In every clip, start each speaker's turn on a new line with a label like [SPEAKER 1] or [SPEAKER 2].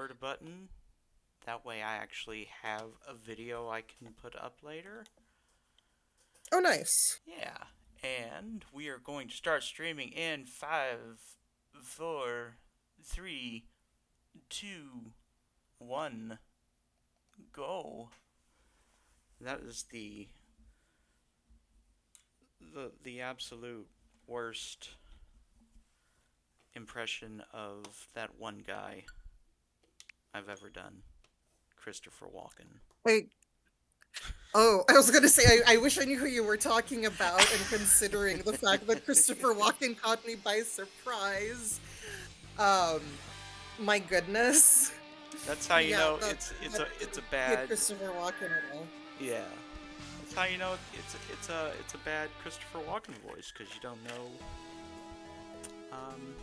[SPEAKER 1] record button. That way I actually have a video I can put up later.
[SPEAKER 2] Oh, nice.
[SPEAKER 1] Yeah. And we are going to start streaming in 5, 4, 3, 2, 1, go. That is the absolute worst impression of that one guy I've ever done, Christopher Walken.
[SPEAKER 2] Wait. Oh, I was gonna say I wish I knew who you were talking about, and considering the fact that Christopher Walken caught me by surprise. Um, my goodness.
[SPEAKER 1] That's how you
[SPEAKER 2] Yeah,
[SPEAKER 1] know
[SPEAKER 2] that that
[SPEAKER 1] it's a
[SPEAKER 2] didn't hit
[SPEAKER 1] bad.
[SPEAKER 2] Christopher Walken at all.
[SPEAKER 1] Yeah. That's how you know it's a bad Christopher Walken voice because you um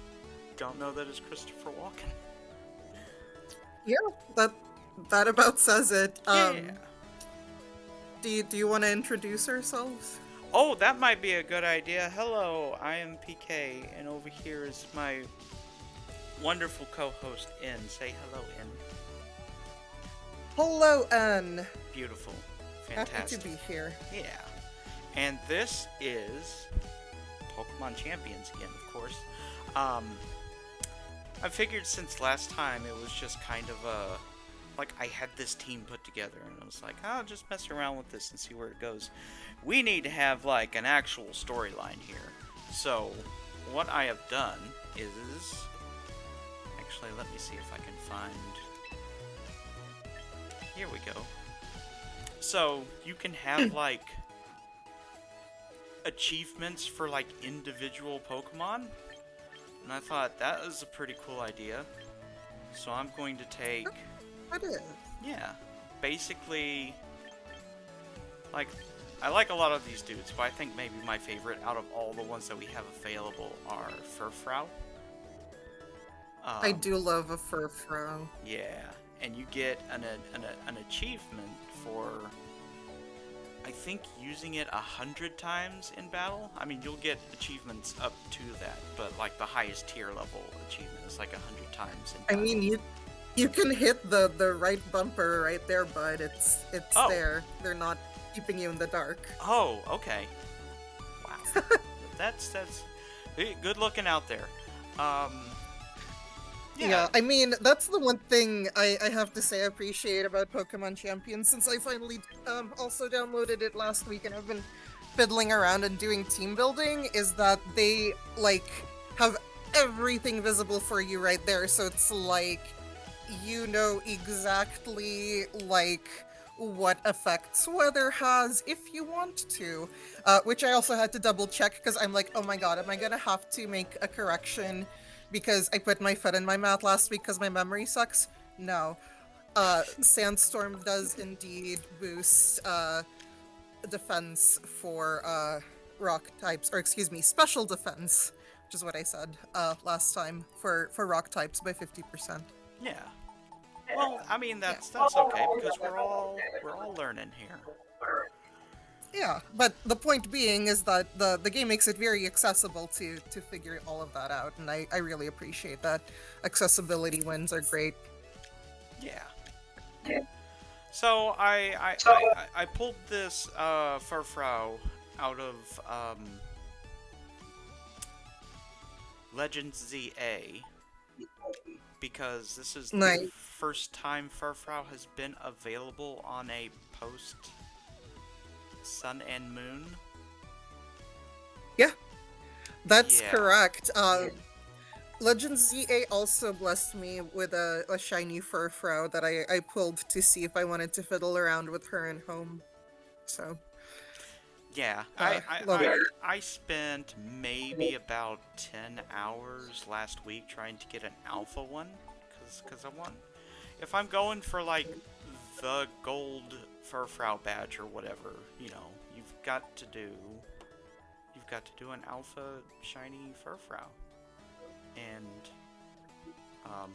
[SPEAKER 1] don't know that it's Christopher Walken.
[SPEAKER 2] Yeah, that that about says it.
[SPEAKER 1] Yeah.
[SPEAKER 2] Do you want to introduce ourselves?
[SPEAKER 1] Oh, that might be a good idea. Hello, I am PK, and over here is my wonderful co-host N. Say hello, N.
[SPEAKER 2] Hello, Anne.
[SPEAKER 1] Beautiful,
[SPEAKER 2] Happy to
[SPEAKER 1] fantastic.
[SPEAKER 2] be here.
[SPEAKER 1] Yeah. And this is Pokemon Champions again, of course. Um, I figured since last time it was just kind of a like I had this team put together and I was like, I'll just mess around with this and see where it goes. We need to have like an actual storyline here. So what I have done is actually let me see if I can find here we go. So you can have like achievements for like individual Pokemon. And I thought that was a pretty cool idea. So I'm going to take,
[SPEAKER 2] That is.
[SPEAKER 1] yeah, basically, like, I like a lot of these dudes, but I think maybe my favorite out of all the ones that we have available are Furfrou.
[SPEAKER 2] I
[SPEAKER 1] Um,
[SPEAKER 2] do love a Furfrou.
[SPEAKER 1] yeah, and you get an achievement for, I think, using it 100 times in battle. I mean, you'll get achievements up to that, but like the highest tier level achievement is like 100 times in
[SPEAKER 2] I
[SPEAKER 1] battle.
[SPEAKER 2] mean, you can hit the right bumper right there, bud. It's
[SPEAKER 1] Oh,
[SPEAKER 2] there. They're not keeping you in the dark.
[SPEAKER 1] oh, okay. Wow, that's good looking out there. Um, yeah,
[SPEAKER 2] Yeah, I mean, that's the one thing I have to say I appreciate about Pokemon Champions, since I finally also downloaded it last week and I've been fiddling around and doing team building, is that they like have everything visible for you right there. So it's like you know exactly like what effects weather has if you want to, which I also had to double check because I'm like, oh my god, am I gonna have to make a correction because I put my foot in my mouth last week because my memory sucks? No. Sandstorm does indeed boost defense for rock types, or excuse me, special defense, which is what I said last time, for rock types by 50%.
[SPEAKER 1] yeah. Well, I mean
[SPEAKER 2] Yeah.
[SPEAKER 1] that's okay because we're all learning here.
[SPEAKER 2] Yeah, but the point being is that the game makes it very accessible to figure all of that out, and I really appreciate that. Accessibility wins are great.
[SPEAKER 1] Yeah. So I pulled this Furfrou out of Legends ZA because this is the
[SPEAKER 2] Nice.
[SPEAKER 1] first time Furfrou has been available on a post Sun and Moon.
[SPEAKER 2] Yeah, that's
[SPEAKER 1] Yeah.
[SPEAKER 2] correct. Legends ZA also blessed me with a shiny Furfrou that I pulled to see if I wanted to fiddle around with her in home. So,
[SPEAKER 1] Yeah,
[SPEAKER 2] love it.
[SPEAKER 1] I spent maybe about 10 hours last week trying to get an alpha one cuz I want if I'm going for like the gold Furfrou badge or whatever, you've got to do an alpha shiny Furfrou. And um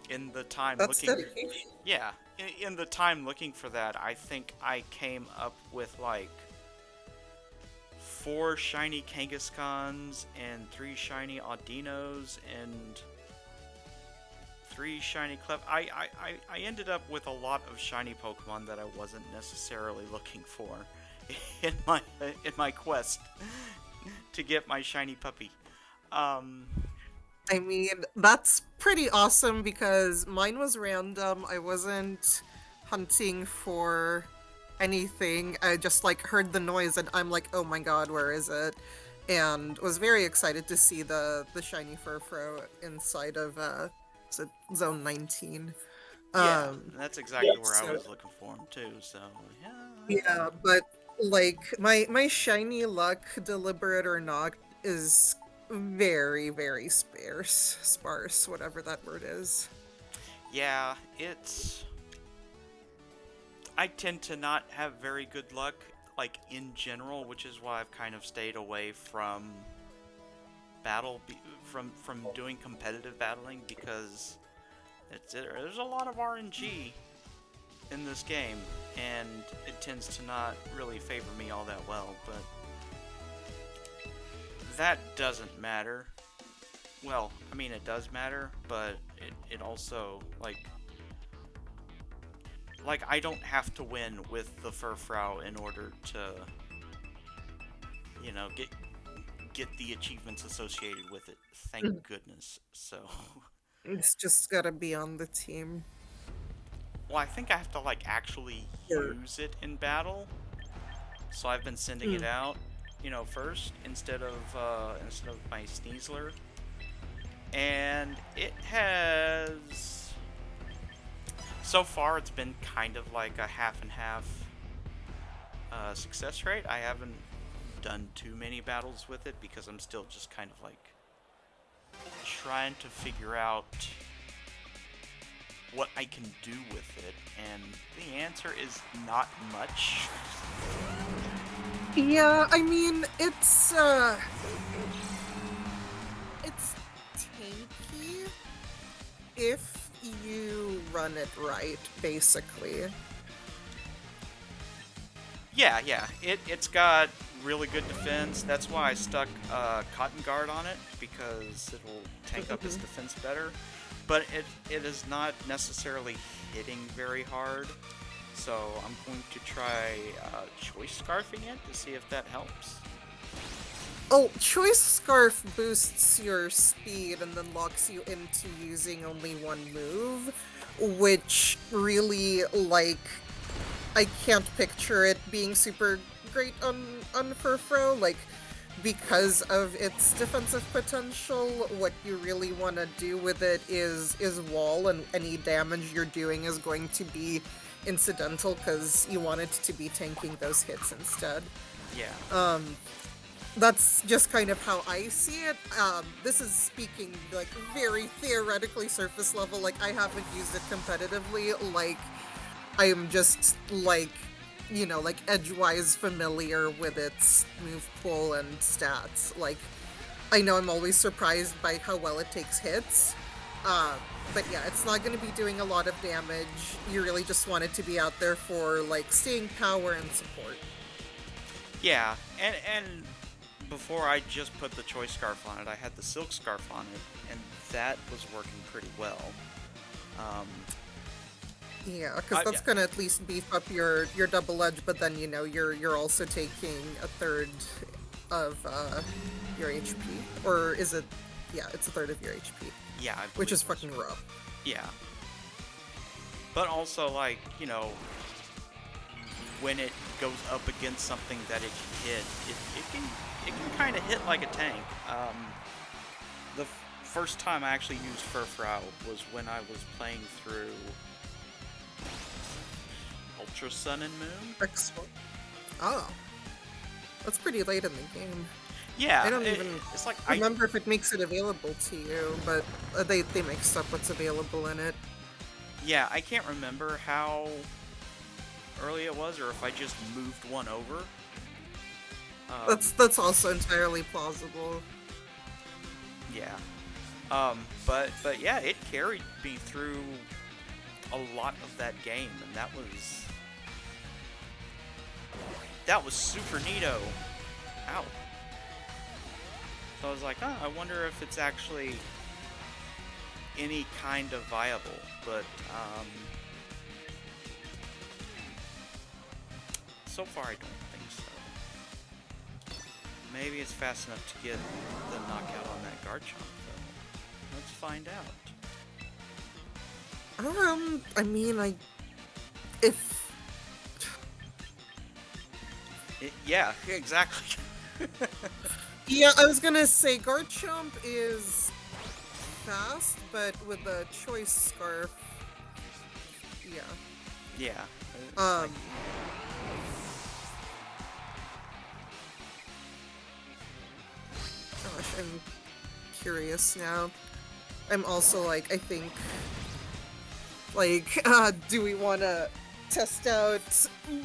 [SPEAKER 1] in the time
[SPEAKER 2] That's
[SPEAKER 1] looking
[SPEAKER 2] dedication.
[SPEAKER 1] yeah, in the time looking for that, I think I came up with like 4 shiny Kangaskhans and 3 shiny Audinos and 3 shiny Clef. I ended up with a lot of shiny Pokemon that I wasn't necessarily looking for in my quest to get my shiny puppy. Um,
[SPEAKER 2] I mean, that's pretty awesome because mine was random. I wasn't hunting for anything. I just like heard the noise and I'm like, oh my god, where is it? And was very excited to see the shiny Furfrou inside of is it Zone 19.
[SPEAKER 1] yeah,
[SPEAKER 2] Um
[SPEAKER 1] that's exactly where I
[SPEAKER 2] so
[SPEAKER 1] was looking for him too. So
[SPEAKER 2] yeah, but like my shiny luck, deliberate or not, is very, very sparse, whatever that word is.
[SPEAKER 1] yeah, it's. I tend to not have very good luck, like in general, which is why I've kind of stayed away from from doing competitive battling because there's a lot of RNG in this game, and it tends to not really favor me all that well. But that doesn't matter. Well, I mean it does matter, but it also like I don't have to win with the Furfrou in order to, you know, get the achievements associated with it. Thank goodness. So,
[SPEAKER 2] It's just gotta be on the team.
[SPEAKER 1] well, I think I have to like actually
[SPEAKER 2] Or
[SPEAKER 1] use it in battle. So I've been sending it
[SPEAKER 2] mm,
[SPEAKER 1] out, you know, first instead of my Sneasler, and it has so far it's been kind of like a half and half success rate. I haven't done too many battles with it because I'm still just kind of like trying to figure out what I can do with it, and the answer is not much.
[SPEAKER 2] yeah, I mean it's tanky if you run it right, basically.
[SPEAKER 1] Yeah, it's got really good defense. That's why I stuck Cotton Guard on it, because it'll tank up its defense better. But it is not necessarily hitting very hard. So I'm going to try Choice Scarfing it to see if that helps.
[SPEAKER 2] Oh, Choice Scarf boosts your speed and then locks you into using only one move, which really, like, I can't picture it being super great on Furfrou, like, because of its defensive potential. What you really want to do with it is wall, and any damage you're doing is going to be incidental because you want it to be tanking those hits instead.
[SPEAKER 1] Yeah.
[SPEAKER 2] That's just kind of how I see it. This is speaking like very theoretically surface level. Like I haven't used it competitively. Like I am just like, you know, like edgewise familiar with its move pool and stats. Like I know I'm always surprised by how well it takes hits. But yeah, it's not going to be doing a lot of damage. You really just want it to be out there for like staying power and support.
[SPEAKER 1] Yeah, and before I just put the Choice Scarf on it, I had the Silk Scarf on it, and that was working pretty well.
[SPEAKER 2] Yeah, because that's
[SPEAKER 1] Yeah.
[SPEAKER 2] gonna at least beef up your double edge, but then you know you're also taking a third of your HP, or is it? Yeah, it's a third of your HP,
[SPEAKER 1] Yeah, I
[SPEAKER 2] which
[SPEAKER 1] believe
[SPEAKER 2] is
[SPEAKER 1] that's
[SPEAKER 2] fucking
[SPEAKER 1] right.
[SPEAKER 2] rough.
[SPEAKER 1] Yeah. But also, like, you know, when it goes up against something that it can hit, it can kind of hit like a tank. The first time I actually used Furfrou was when I was playing through Ultra Sun and Moon.
[SPEAKER 2] Excellent. Oh, that's pretty late in the game.
[SPEAKER 1] Yeah,
[SPEAKER 2] I don't even
[SPEAKER 1] it's like
[SPEAKER 2] remember if it makes it available to you, but they mixed up what's available in it.
[SPEAKER 1] yeah, I can't remember how early it was, or if I just moved one over.
[SPEAKER 2] That's also entirely plausible.
[SPEAKER 1] Yeah. But yeah, it carried me through a lot of that game, and that was super neato. Ow. So I was like, I wonder if it's actually any kind of viable, but so far I don't think so. Maybe it's fast enough to get the knockout on that Garchomp though. Let's find out.
[SPEAKER 2] I mean, if
[SPEAKER 1] Yeah, exactly.
[SPEAKER 2] yeah, I was gonna say Garchomp is fast, but with the choice scarf, yeah.
[SPEAKER 1] Yeah.
[SPEAKER 2] Um, Gosh, I'm curious now. I'm also like, I think, like, do we want to test out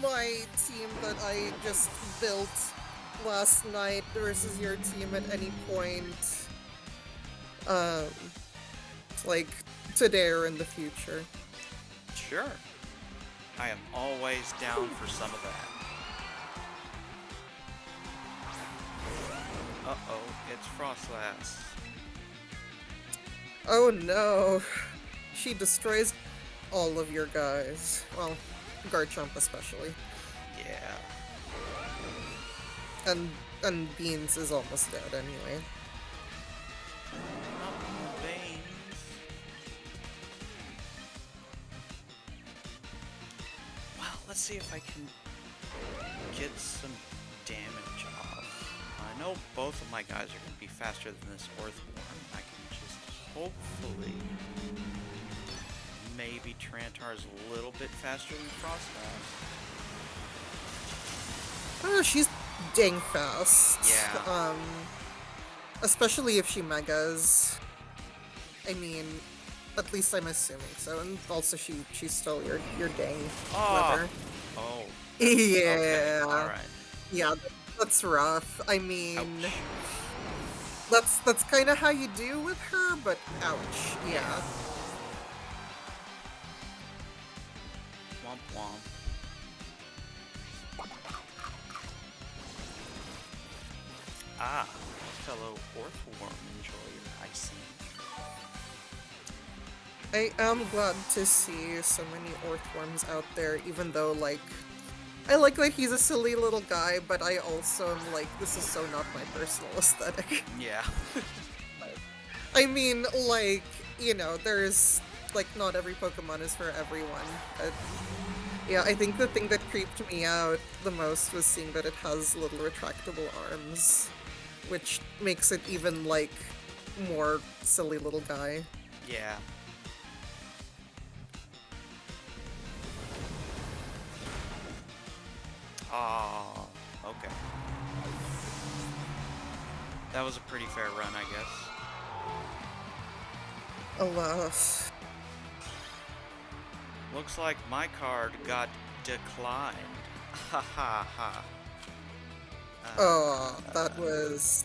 [SPEAKER 2] my team that I just built last night versus your team at any point? Um, like, today or in the future?
[SPEAKER 1] Sure. I am always down for some of that. Uh-oh, it's Frostlass.
[SPEAKER 2] Oh no. She destroys all of your guys. Well, Garchomp especially.
[SPEAKER 1] Yeah.
[SPEAKER 2] And Beans is almost dead anyway.
[SPEAKER 1] Not veins. Well, let's see if I can get some damage off. I know both of my guys are going to be faster than this Earthworm. I can just hopefully... Maybe Trantar's a little bit faster than Frostlass.
[SPEAKER 2] Oh, she's dang fast.
[SPEAKER 1] Yeah.
[SPEAKER 2] Especially if she megas. I mean, at least I'm assuming so. And also she stole your dang weather.
[SPEAKER 1] Oh.
[SPEAKER 2] Yeah.
[SPEAKER 1] Okay. Alright.
[SPEAKER 2] Yeah, that's rough. I mean,
[SPEAKER 1] Ouch.
[SPEAKER 2] that's kind of how you do with her, but ouch. Yeah.
[SPEAKER 1] Womp womp. Ah, fellow Earthworm enjoyer, I see.
[SPEAKER 2] I am glad to see so many Earthworms out there, even though, like, I like that he's a silly little guy, but I also am like, this is so not my personal aesthetic.
[SPEAKER 1] Yeah.
[SPEAKER 2] I mean, like, you know, there's, like, not every Pokemon is for everyone. But, yeah, I think the thing that creeped me out the most was seeing that it has little retractable arms, which makes it even, like, more silly little guy.
[SPEAKER 1] Yeah. Oh, okay. That was a pretty fair run, I guess.
[SPEAKER 2] Alas.
[SPEAKER 1] Looks like my card got declined. Ha ha ha.
[SPEAKER 2] Oh, that was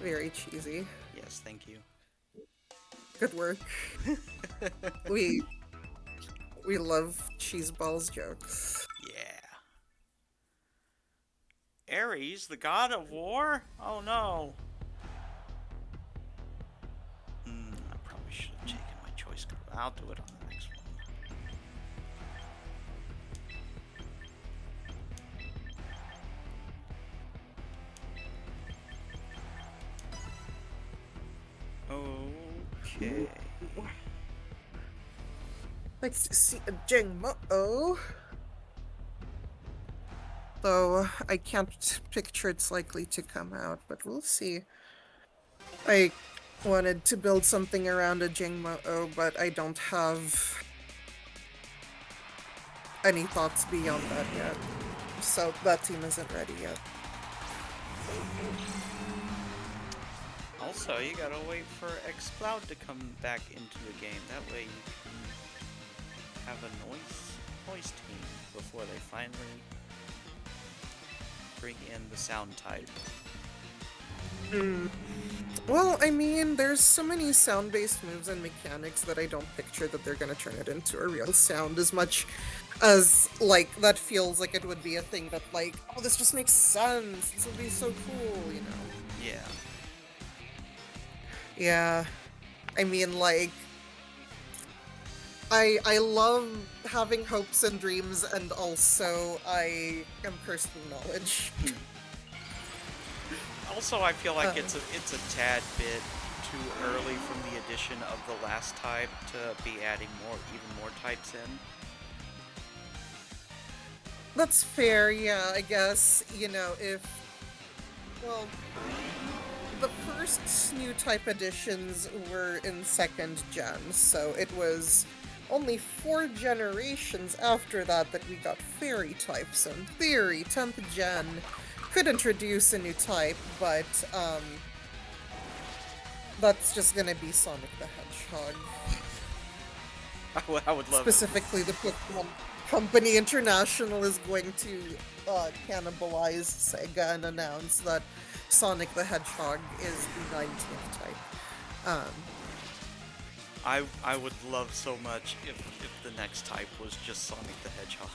[SPEAKER 2] very cheesy.
[SPEAKER 1] Yes, thank you.
[SPEAKER 2] Good work. we love cheeseballs jokes.
[SPEAKER 1] Yeah. Ares, the god of war? Oh no. I probably should have taken my choice card. I'll do it on the next one. Okay.
[SPEAKER 2] Like to see a Jangmo-O. Though I can't picture it's likely to come out, but we'll see. I wanted to build something around a Jangmo-O, but I don't have any thoughts beyond that yet. So that team isn't ready yet.
[SPEAKER 1] Also, you gotta wait for Exploud to come back into the game. That way you can have a noise team before they finally bring in the sound type.
[SPEAKER 2] Well, I mean, there's so many sound-based moves and mechanics that I don't picture that they're gonna turn it into a real sound as much as, like, that feels like it would be a thing that, like, oh, this just makes sense, this would be so cool, you know?
[SPEAKER 1] Yeah.
[SPEAKER 2] Yeah. I mean, like, I love having hopes and dreams, and also I am cursed with knowledge.
[SPEAKER 1] Also, I feel like
[SPEAKER 2] Uh,
[SPEAKER 1] it's a tad bit too early from the addition of the last type to be adding even more types in.
[SPEAKER 2] that's fair, yeah, I guess. If, well, the first new type additions were in second gen, so it was only 4 generations after that that we got fairy types. So in theory, 10th gen could introduce a new type, but that's just gonna be Sonic the Hedgehog.
[SPEAKER 1] I would love it.
[SPEAKER 2] Specifically, the Pokemon Company International is going to cannibalize Sega and announce that Sonic the Hedgehog is the 19th type. Um,
[SPEAKER 1] I would love so much if the next type was just Sonic the Hedgehog.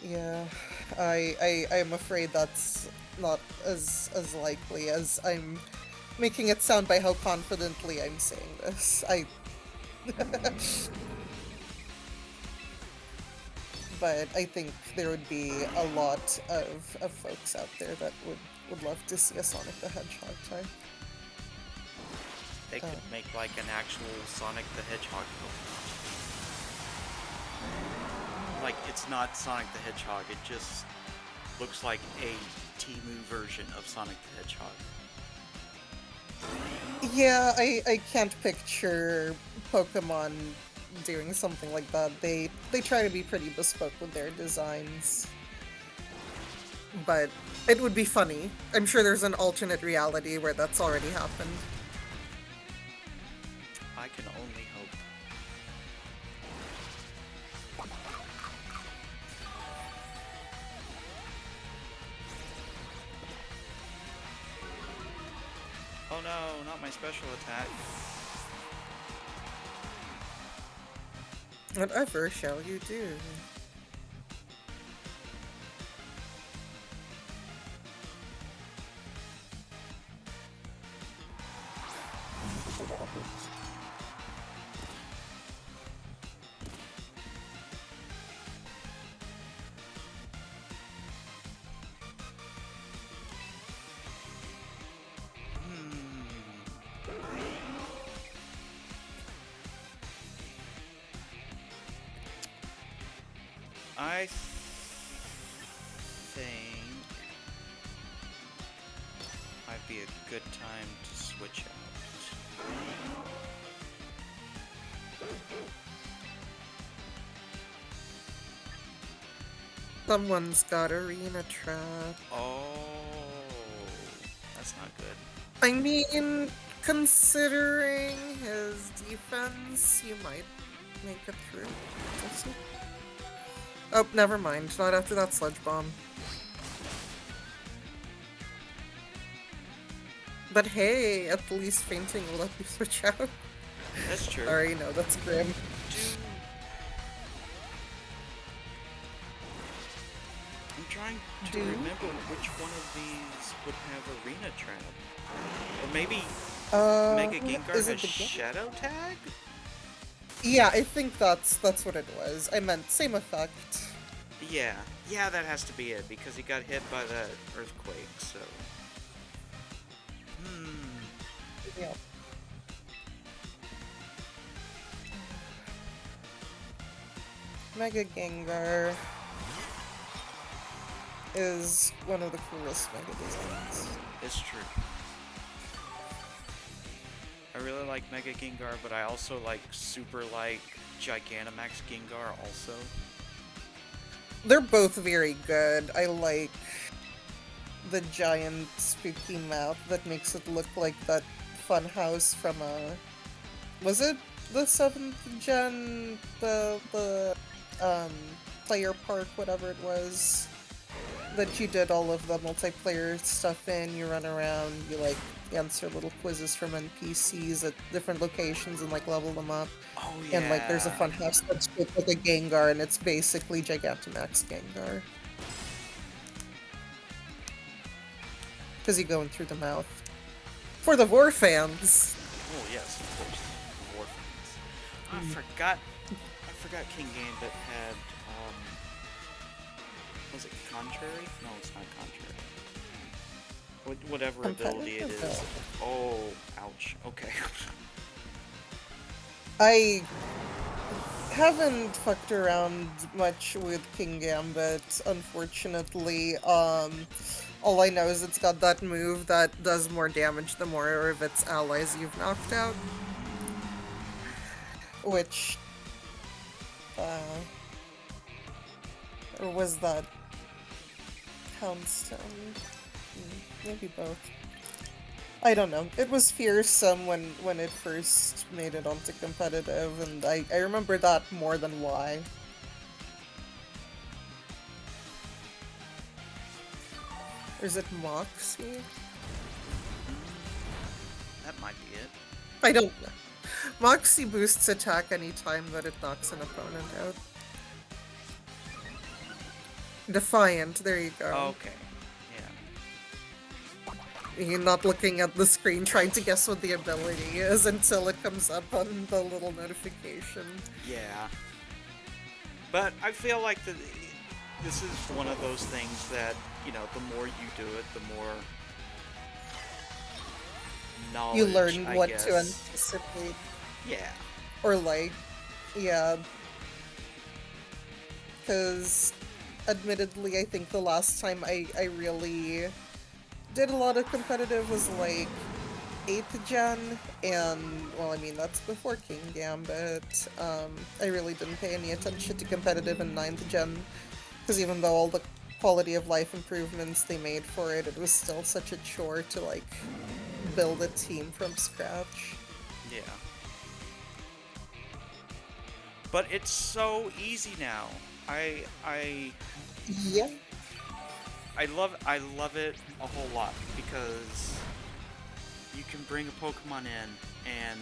[SPEAKER 2] yeah, I am afraid that's not as likely as I'm making it sound by how confidently I'm saying this. But I think there would be a lot of folks out there that would love to see a Sonic the Hedgehog type.
[SPEAKER 1] They could make like an actual Sonic the Hedgehog Pokemon. Like, it's not Sonic the Hedgehog, it just looks like a Temu version of Sonic the Hedgehog.
[SPEAKER 2] Yeah, I can't picture Pokemon doing something like that. They try to be pretty bespoke with their designs. But it would be funny. I'm sure there's an alternate reality where that's already happened.
[SPEAKER 1] I can only hope. Oh no, not my special attack.
[SPEAKER 2] Whatever shall you do?
[SPEAKER 1] I think might be a good time to switch out.
[SPEAKER 2] Someone's got Arena Trap.
[SPEAKER 1] Oh, that's not good.
[SPEAKER 2] I mean, considering his defense, you might make it through. We'll see. Oh, never mind. Not after that Sludge Bomb. But hey, at least fainting will let you switch out.
[SPEAKER 1] That's true.
[SPEAKER 2] Sorry, no, that's grim.
[SPEAKER 1] I'm trying to remember which one of these would have Arena Trap. Or maybe Mega Gengar has Shadow Tag?
[SPEAKER 2] Yeah, I think that's what it was. I meant same effect.
[SPEAKER 1] Yeah. Yeah, that has to be it, because he got hit by that earthquake, so...
[SPEAKER 2] Yeah. Mega Gengar is one of the coolest Mega designs.
[SPEAKER 1] It's true. I really like Mega Gengar, but I also super like Gigantamax Gengar also.
[SPEAKER 2] They're both very good. I like the giant spooky mouth that makes it look like that fun house from was it the 7th gen, the player park, whatever it was, that you did all of the multiplayer stuff in. You run around, you answer little quizzes from NPCs at different locations and level them up.
[SPEAKER 1] Oh yeah.
[SPEAKER 2] And there's a fun house that's built with a Gengar, and it's basically Gigantamax Gengar. Because you go in through the mouth. For the War fans.
[SPEAKER 1] Oh yes, of course, War fans.
[SPEAKER 2] Mm.
[SPEAKER 1] I forgot King Gambit had. Was it contrary? No, it's not contrary. Whatever ability it
[SPEAKER 2] Competitive?
[SPEAKER 1] is. Oh, ouch. Okay.
[SPEAKER 2] I haven't fucked around much with King Gambit, unfortunately. All I know is it's got that move that does more damage the more of its allies you've knocked out. Which, or was that Houndstone? Maybe both. I don't know. It was fearsome when it first made it onto competitive, and I remember that more than why. Or is it Moxie?
[SPEAKER 1] That might be it.
[SPEAKER 2] I don't know. Moxie boosts attack anytime that it knocks an opponent out. Defiant, there you go.
[SPEAKER 1] Okay.
[SPEAKER 2] You're not looking at the screen trying to guess what the ability is until it comes up on the little notification.
[SPEAKER 1] Yeah. But I feel like this is one of those things that, you know, the more you do it, the more knowledge,
[SPEAKER 2] You learn
[SPEAKER 1] I
[SPEAKER 2] what
[SPEAKER 1] guess.
[SPEAKER 2] to anticipate.
[SPEAKER 1] Yeah.
[SPEAKER 2] Or like, yeah. Because, admittedly, I think the last time I really did a lot of competitive was like 8th gen, and, well, I mean, that's before King Gambit. I really didn't pay any attention to competitive in 9th gen, because even though all the quality of life improvements they made for it, it was still such a chore to, like, build a team from scratch.
[SPEAKER 1] Yeah. But it's so easy now.
[SPEAKER 2] Yeah.
[SPEAKER 1] I love it a whole lot because you can bring a Pokemon in and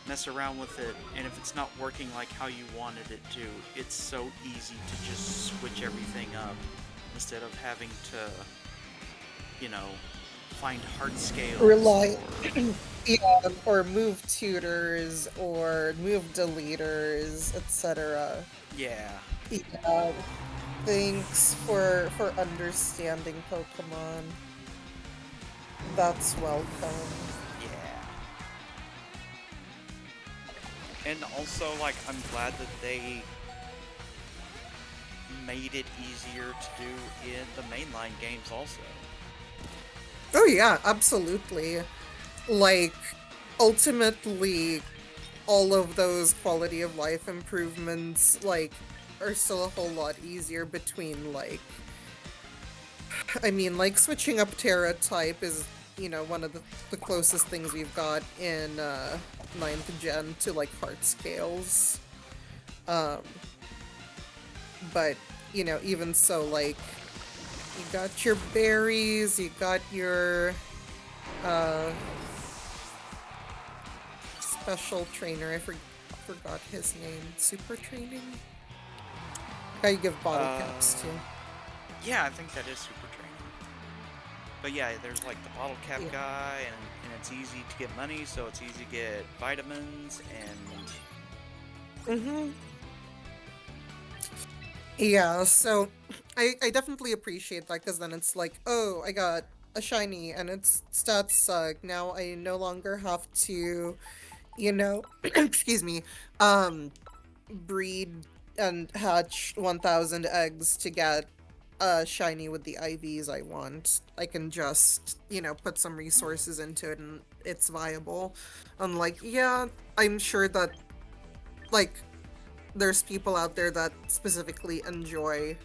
[SPEAKER 1] mess around with it, and if it's not working like how you wanted it to, it's so easy to just switch everything up instead of having to, you know, find hard scales.
[SPEAKER 2] Rely, yeah, or move tutors or move deleters, etc.
[SPEAKER 1] Yeah.
[SPEAKER 2] Yeah. Thanks for understanding Pokemon. That's welcome.
[SPEAKER 1] Yeah. And also, like, I'm glad that they made it easier to do in the mainline games also.
[SPEAKER 2] Oh yeah, absolutely. Like, ultimately, all of those quality of life improvements, like, are still a whole lot easier between, like, I mean, like, switching up Terra type is, you know, one of the closest things we've got in 9th gen to, like, heart scales. But, you know, even so, like, you got your berries, you got your special trainer, I forgot his name. Super training? How you give bottle caps to.
[SPEAKER 1] Yeah, I think that is super training. But yeah, there's like the bottle cap
[SPEAKER 2] Yeah.
[SPEAKER 1] guy, and it's easy to get money, so it's easy to get vitamins, and
[SPEAKER 2] Mm-hmm. Yeah, so I definitely appreciate that, because then it's like, oh, I got a shiny and its stats suck. Now I no longer have to, you know, excuse me, breed and hatch 1,000 eggs to get a shiny with the IVs I want. I can just, you know, put some resources into it and it's viable. Unlike, yeah, I'm sure that, like, there's people out there that specifically enjoy,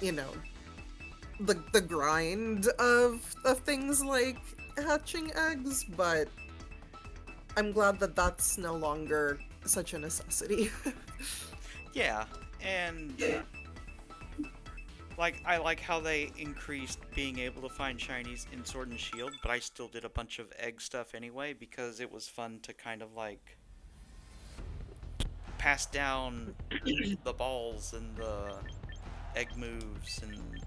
[SPEAKER 2] you know, the grind of things like hatching eggs, but I'm glad that that's no longer such a necessity.
[SPEAKER 1] yeah, and like I like how they increased being able to find shinies in Sword and Shield, but I still did a bunch of egg stuff anyway because it was fun to kind of like pass down the balls and the egg moves and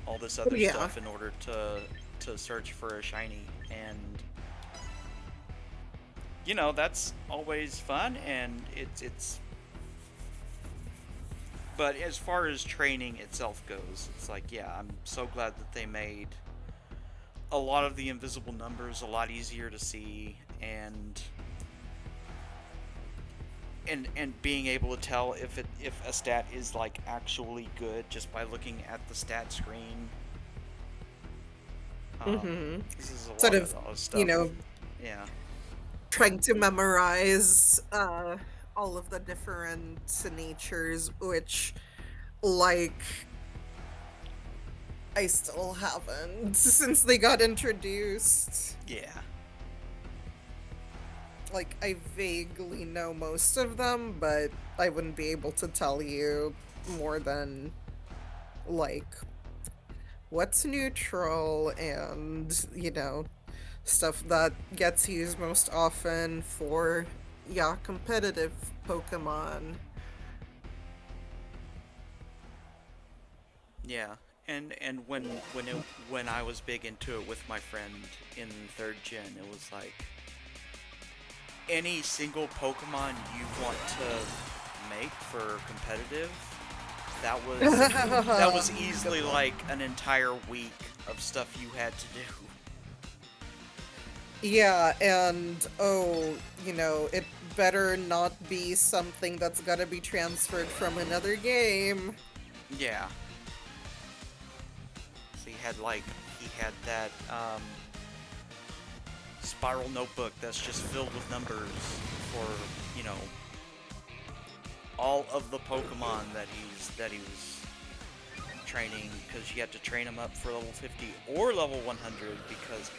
[SPEAKER 1] all this other
[SPEAKER 2] Yeah.
[SPEAKER 1] stuff in order to to search for a shiny, and that's always fun, and it's. But as far as training itself goes, it's like, yeah, I'm so glad that they made a lot of the invisible numbers a lot easier to see, and being able to tell if a stat is like actually good just by looking at the stat screen.
[SPEAKER 2] Mm-hmm.
[SPEAKER 1] This is a
[SPEAKER 2] Sort
[SPEAKER 1] lot
[SPEAKER 2] of,
[SPEAKER 1] of
[SPEAKER 2] you
[SPEAKER 1] stuff.
[SPEAKER 2] know,
[SPEAKER 1] Yeah.
[SPEAKER 2] trying to memorize all of the different natures, which, like, I still haven't since they got introduced.
[SPEAKER 1] Yeah.
[SPEAKER 2] Like, I vaguely know most of them, but I wouldn't be able to tell you more than, like, what's neutral and, stuff that gets used most often for, yeah, competitive Pokemon.
[SPEAKER 1] Yeah. And when I was big into it with my friend in third gen, it was like any single Pokemon you want to make for competitive, that was easily
[SPEAKER 2] Good one.
[SPEAKER 1] like an entire week of stuff you had to do.
[SPEAKER 2] Yeah, and it better not be something that's gotta be transferred from another game.
[SPEAKER 1] Yeah. So he had that spiral notebook that's just filled with numbers for, you know, all of the Pokemon that he was training, because you had to train them up for level 50 or level 100, because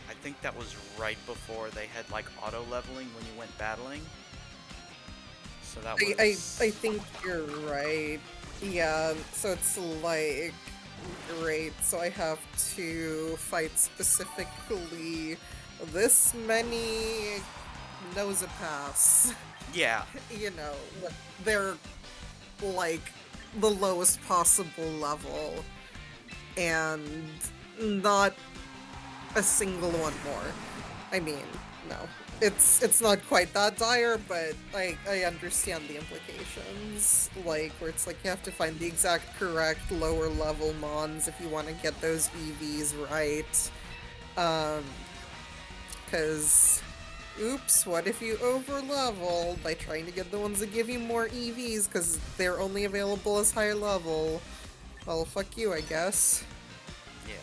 [SPEAKER 1] I think that was right before they had like auto leveling when you went battling. So that
[SPEAKER 2] I
[SPEAKER 1] was
[SPEAKER 2] think you're right. Yeah, so it's like, great, so I have to fight specifically this many Nosepass.
[SPEAKER 1] yeah,
[SPEAKER 2] What they're like the lowest possible level, and not a single one more. I mean, no. It's not quite that dire, but I understand the implications. Like, where it's like you have to find the exact correct lower level mons if you want to get those EVs right. Um, because, oops, what if you over level by trying to get the ones that give you more EVs because they're only available as higher level? Well, fuck you, I guess.
[SPEAKER 1] yeah.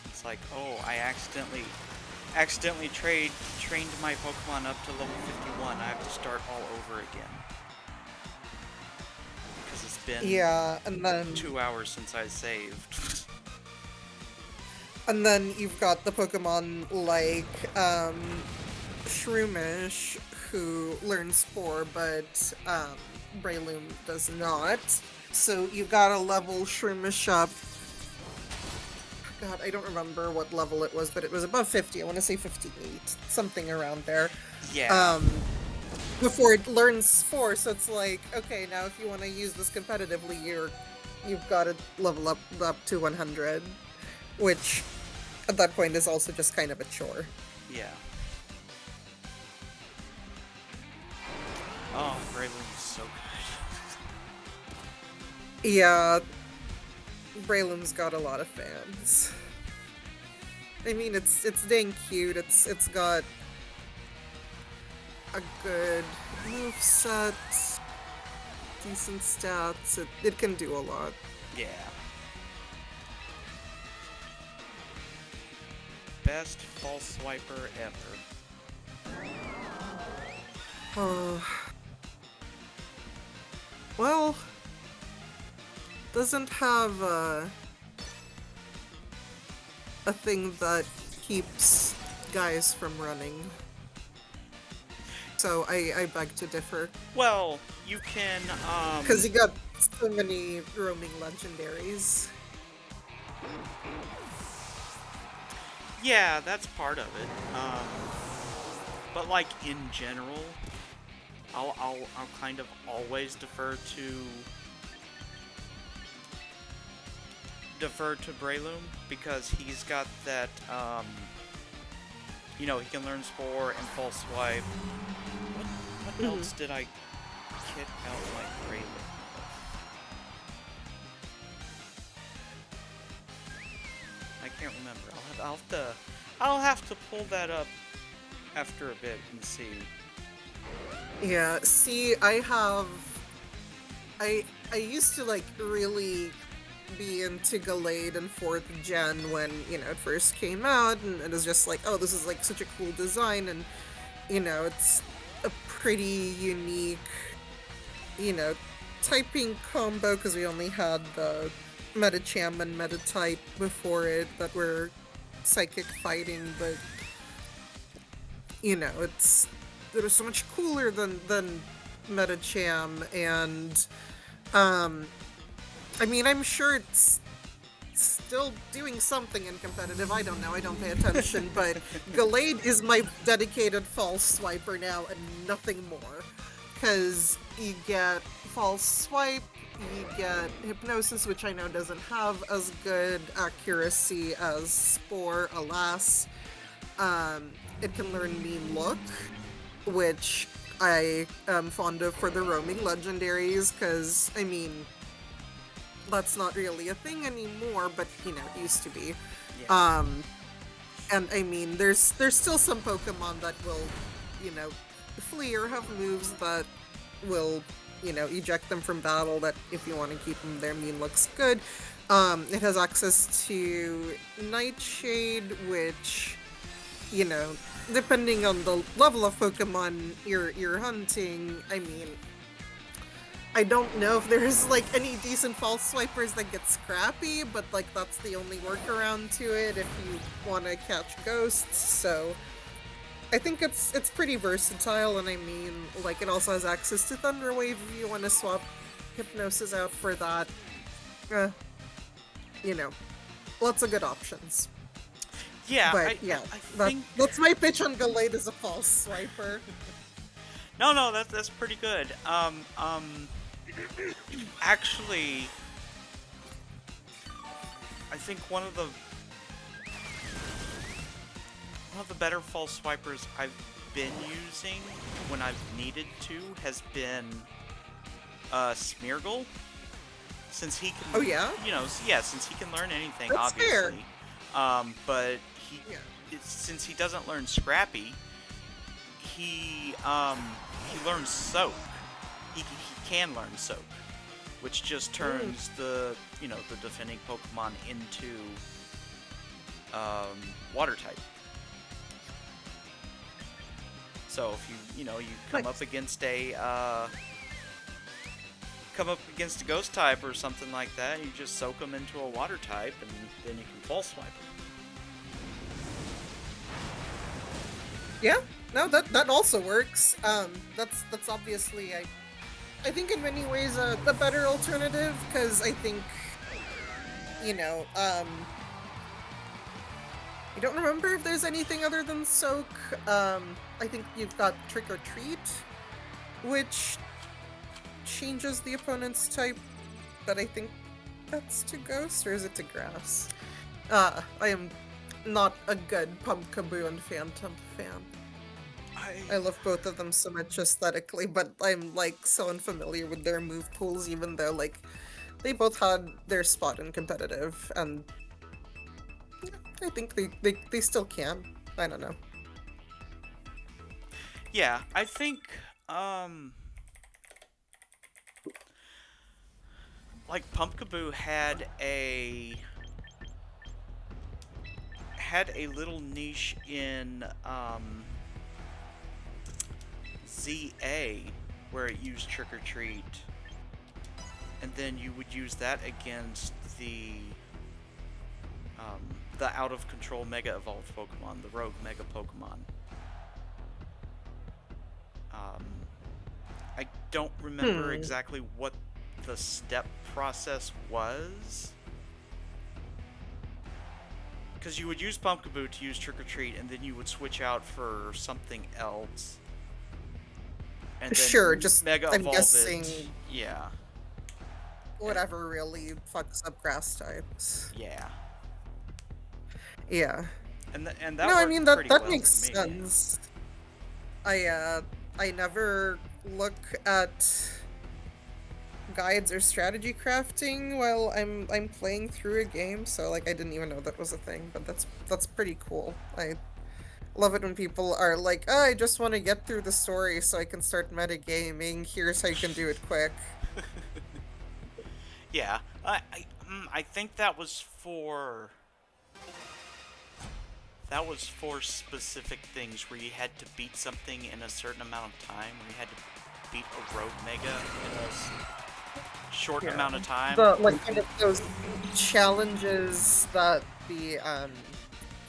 [SPEAKER 1] It's like, oh, I accidentally trained my Pokemon up to level 51. I have to start all over again. Because it's been
[SPEAKER 2] Yeah, and then
[SPEAKER 1] 2 hours since I saved.
[SPEAKER 2] And then you've got the Pokemon like Shroomish, who learns Spore, but Breloom does not. So you've got to level Shroomish up. God, I don't remember what level it was, but it was above 50. I want to say 58, something around there.
[SPEAKER 1] Yeah.
[SPEAKER 2] Before it learns Spore, so it's like, okay, now if you want to use this competitively, you've got to level up to 100. Which, at that point, is also just kind of a chore.
[SPEAKER 1] Yeah. Oh, Breloom's so good.
[SPEAKER 2] Yeah, Breloom's got a lot of fans. I mean, it's dang cute. It's got a good moveset, decent stats. It can do a lot.
[SPEAKER 1] Yeah. Best false swiper ever.
[SPEAKER 2] Well, doesn't have a thing that keeps guys from running. So I beg to differ.
[SPEAKER 1] Well, you can,
[SPEAKER 2] Because you got so many roaming legendaries.
[SPEAKER 1] yeah, that's part of it. But like in general, I'll kind of always defer to Breloom because he's got that, he can learn Spore and False Swipe. What else did I kit out my Breloom with? I can't remember. I'll have to pull that up after a bit and see.
[SPEAKER 2] Yeah, see, I used to like really be into Gallade in 4th gen when, it first came out, and it was just like, oh, this is like such a cool design, and it's a pretty unique, typing combo, because we only had the Metacham and Metatype before it that were psychic fighting, but it was so much cooler than Metacham, and I'm sure it's still doing something in competitive. I don't know. I don't pay attention. But Gallade is my dedicated false swiper now, and nothing more. Because you get false swipe, you get hypnosis, which I know doesn't have as good accuracy as Spore, alas. It can learn Mean Look, which I am fond of for the roaming legendaries, because, that's not really a thing anymore, but, it used to be.
[SPEAKER 1] Yeah.
[SPEAKER 2] And there's still some Pokemon that will, flee or have moves that will, eject them from battle, that if you want to keep them there, Mean looks good. It has access to Nightshade, which, depending on the level of Pokemon you're hunting, I don't know if there's like any decent false swipers that get scrappy, but like that's the only workaround to it if you want to catch ghosts. So I think it's pretty versatile, and it also has access to Thunder Wave if you want to swap Hypnosis out for that. Lots of good options.
[SPEAKER 1] Yeah,
[SPEAKER 2] But
[SPEAKER 1] I think...
[SPEAKER 2] that's my pitch on Gallade as a false swiper.
[SPEAKER 1] No, that's pretty good. Actually, I think one of the better false swipers I've been using when I've needed to has been Smeargle, since he can.
[SPEAKER 2] Oh yeah.
[SPEAKER 1] Since he can learn anything,
[SPEAKER 2] That's
[SPEAKER 1] obviously.
[SPEAKER 2] Fair.
[SPEAKER 1] But since he doesn't learn Scrappy, he learns Soak. He can learn Soak, which just turns the defending Pokemon into Water type. So if you come up against a Ghost type or something like that, you just soak them into a Water type, and then you can False Swipe them.
[SPEAKER 2] Yeah, no, that also works. That's obviously I think in many ways a better alternative, because I think I don't remember if there's anything other than Soak. I think you've got Trick or Treat, which changes the opponent's type, but I think that's to Ghost, or is it to Grass? I am not a good Pumpkaboo and Phantom fan. I love both of them so much aesthetically, but I'm like so unfamiliar with their move pools, even though like they both had their spot in competitive, and I think they still can. I don't know.
[SPEAKER 1] Yeah, I think like Pumpkaboo had a little niche in ZA where it used Trick or Treat, and then you would use that against the out of control Mega Evolved Pokemon, the Rogue Mega Pokemon. I don't remember exactly what the step process was, because you would use Pumpkaboo to use Trick or Treat, and then you would switch out for something else. And then
[SPEAKER 2] sure, just
[SPEAKER 1] Mega
[SPEAKER 2] I'm
[SPEAKER 1] Evolve
[SPEAKER 2] guessing.
[SPEAKER 1] it. Yeah.
[SPEAKER 2] whatever really fucks up grass types.
[SPEAKER 1] Yeah.
[SPEAKER 2] Yeah.
[SPEAKER 1] And that
[SPEAKER 2] No, I mean
[SPEAKER 1] worked pretty
[SPEAKER 2] that
[SPEAKER 1] well
[SPEAKER 2] makes
[SPEAKER 1] for me.
[SPEAKER 2] sense. I never look at guides or strategy crafting while I'm playing through a game, so like I didn't even know that was a thing, but that's pretty cool. I love it when people are like, oh, I just want to get through the story so I can start metagaming. Here's how you can do it quick.
[SPEAKER 1] Yeah. I think that was for specific things where you had to beat something in a certain amount of time, where you had to beat a rogue mega in a short
[SPEAKER 2] Yeah.
[SPEAKER 1] amount of time.
[SPEAKER 2] The like kind of those challenges that the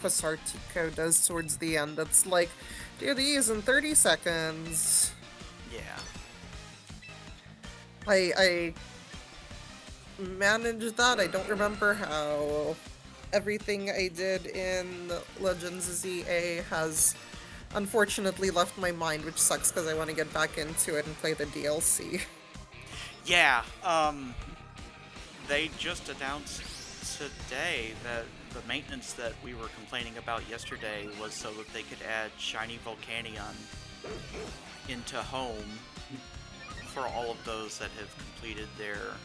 [SPEAKER 2] Fasartico does towards the end. That's like, do these in 30 seconds.
[SPEAKER 1] Yeah.
[SPEAKER 2] I managed that. I don't remember how. Everything I did in Legends ZA has unfortunately left my mind, which sucks because I want to get back into it and play the DLC.
[SPEAKER 1] Yeah, they just announced today that the maintenance that we were complaining about yesterday was so that they could add Shiny Volcanion into Home for all of those that have completed their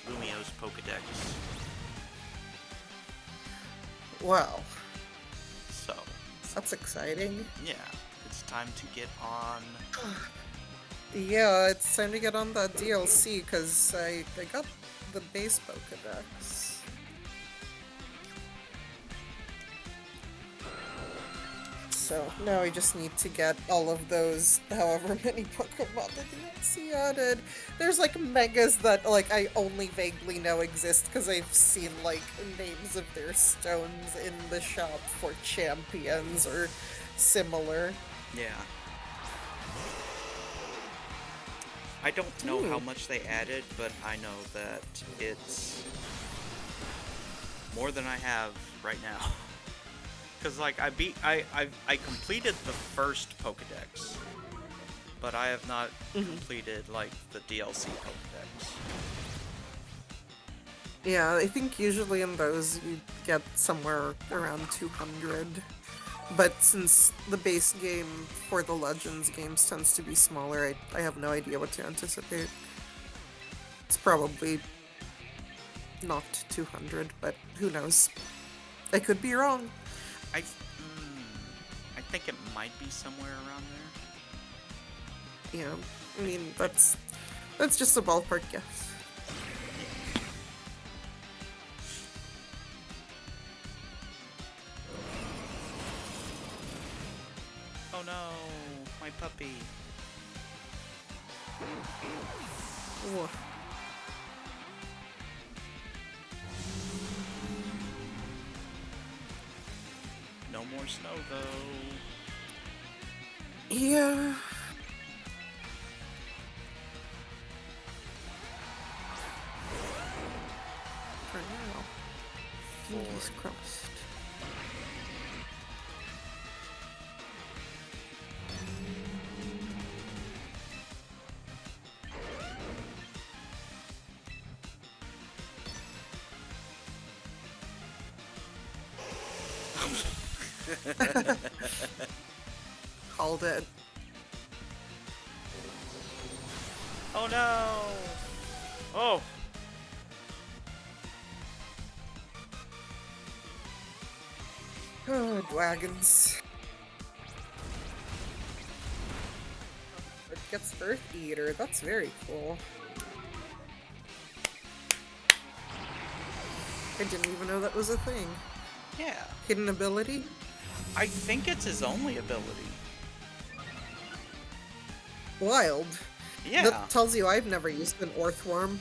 [SPEAKER 1] Lumiose Pokedex.
[SPEAKER 2] Wow,
[SPEAKER 1] So,
[SPEAKER 2] that's exciting.
[SPEAKER 1] yeah, it's time to get on.
[SPEAKER 2] Yeah, it's time to get on that DLC because I got the base Pokedex. So now I just need to get all of those, however many Pokemon the DLC added. There's like megas that like I only vaguely know exist because I've seen like names of their stones in the shop for champions or similar.
[SPEAKER 1] Yeah. I don't know how
[SPEAKER 2] Ooh.
[SPEAKER 1] much they added, but I know that it's more than I have right now. Cause like I completed the first Pokedex, but I have not completed like the DLC Pokedex.
[SPEAKER 2] Yeah, I think usually in those you get somewhere around 200. But since the base game for the Legends games tends to be smaller, I have no idea what to anticipate. It's probably not 200, but who knows? I could be wrong.
[SPEAKER 1] I think it might be somewhere around there.
[SPEAKER 2] Yeah, I mean, that's just a ballpark guess.
[SPEAKER 1] Oh no, my puppy.
[SPEAKER 2] Whoa.
[SPEAKER 1] No more snow though.
[SPEAKER 2] Yeah. For now. Fingers crossed. Called it.
[SPEAKER 1] Oh no! Oh!
[SPEAKER 2] Oh, dragons. It gets Earth Eater. That's very cool. I didn't even know that was a thing.
[SPEAKER 1] Yeah.
[SPEAKER 2] Hidden ability?
[SPEAKER 1] I think it's his only ability.
[SPEAKER 2] Wild.
[SPEAKER 1] Yeah.
[SPEAKER 2] That tells you I've never used an Orthworm.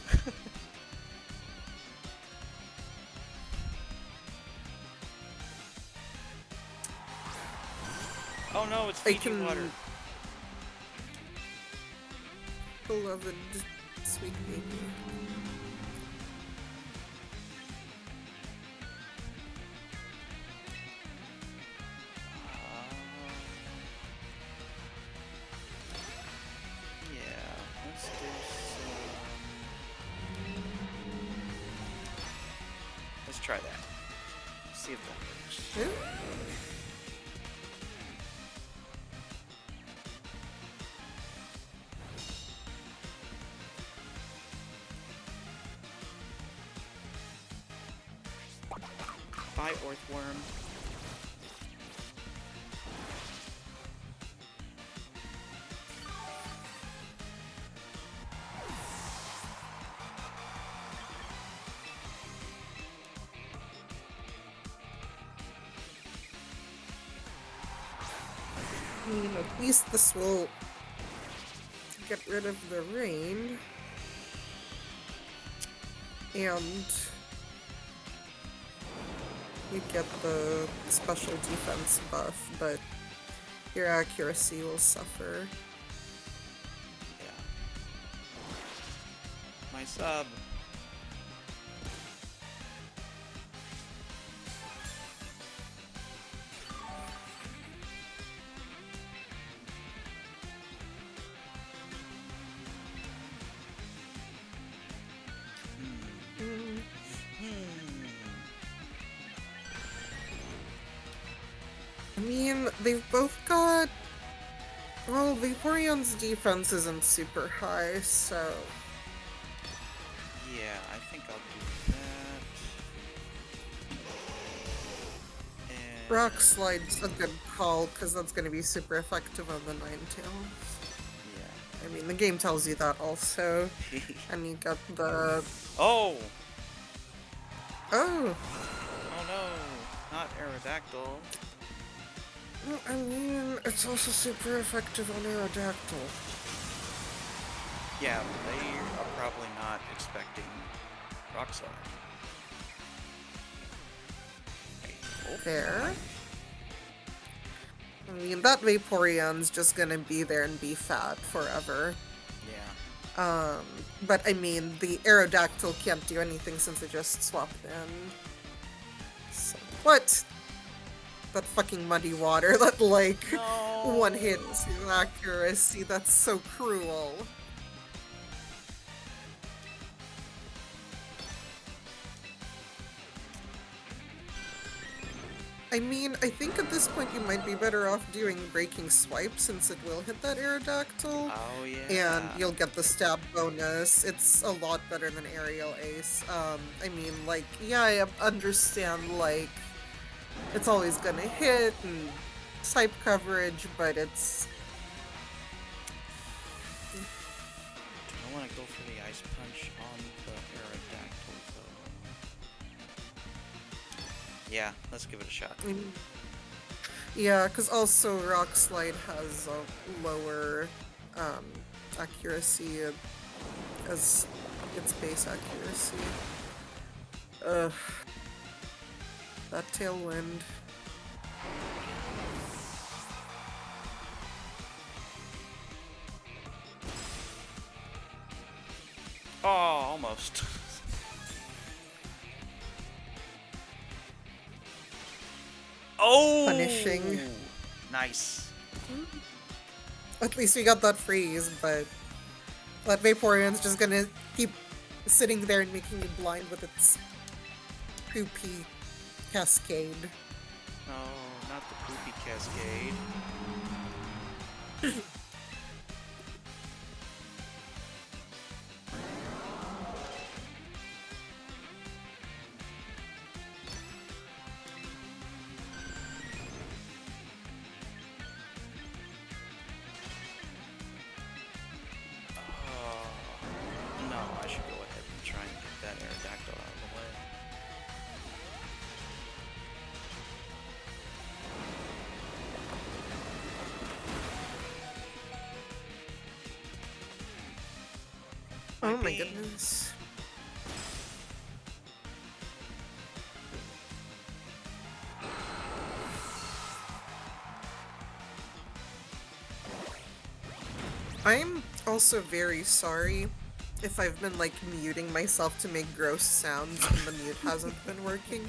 [SPEAKER 1] Oh no, it's
[SPEAKER 2] I
[SPEAKER 1] Fiji
[SPEAKER 2] can...
[SPEAKER 1] water.
[SPEAKER 2] Beloved sweet baby.
[SPEAKER 1] Yeah, let's do some... try that. See if that works.
[SPEAKER 2] Yeah.
[SPEAKER 1] Bye, Earthworm.
[SPEAKER 2] I mean, at least this will get rid of the rain. And you get the special defense buff, but your accuracy will suffer.
[SPEAKER 1] Yeah. My sub.
[SPEAKER 2] I mean, they've both got... Well, Vaporeon's defense isn't super high, so...
[SPEAKER 1] Yeah, I think I'll do that. And
[SPEAKER 2] Rock Slide's a good call, because that's going to be super effective on the Ninetales.
[SPEAKER 1] yeah.
[SPEAKER 2] I mean, the game tells you that also. And you got the...
[SPEAKER 1] Oh!
[SPEAKER 2] Oh!
[SPEAKER 1] Oh no! Not Aerodactyl.
[SPEAKER 2] Well, I mean, it's also super effective on Aerodactyl.
[SPEAKER 1] Yeah, they are probably not expecting Rock Slide.
[SPEAKER 2] Fair. I mean, that Vaporeon's just gonna be there and be fat forever.
[SPEAKER 1] Yeah.
[SPEAKER 2] But I mean, the Aerodactyl can't do anything since it just swapped in. So, what? That fucking muddy water, that like,
[SPEAKER 1] No.
[SPEAKER 2] one hit to accuracy, that's so cruel. I mean, I think at this point you might be better off doing Breaking Swipe since it will hit that Aerodactyl.
[SPEAKER 1] Oh yeah.
[SPEAKER 2] And you'll get the stab bonus. It's a lot better than Aerial Ace. I mean, like, yeah, I understand, like, it's always gonna hit and type coverage, but it's...
[SPEAKER 1] Do I want to go for the Ice Punch on the Aerodactyl though? Yeah, let's give it a shot.
[SPEAKER 2] Yeah, because also Rock Slide has a lower accuracy as its base accuracy. Ugh. That Tailwind.
[SPEAKER 1] Oh, almost. Oh!
[SPEAKER 2] Punishing.
[SPEAKER 1] Nice.
[SPEAKER 2] At least we got that freeze, but that Vaporeon's just gonna keep sitting there and making you blind with its poopy cascade.
[SPEAKER 1] No, not the poopy cascade. No, I should go ahead and try and get that Aerodactyl out of the way.
[SPEAKER 2] Oh my
[SPEAKER 1] being-
[SPEAKER 2] goodness. I'm also very sorry if I've been like muting myself to make gross sounds and the mute hasn't been working.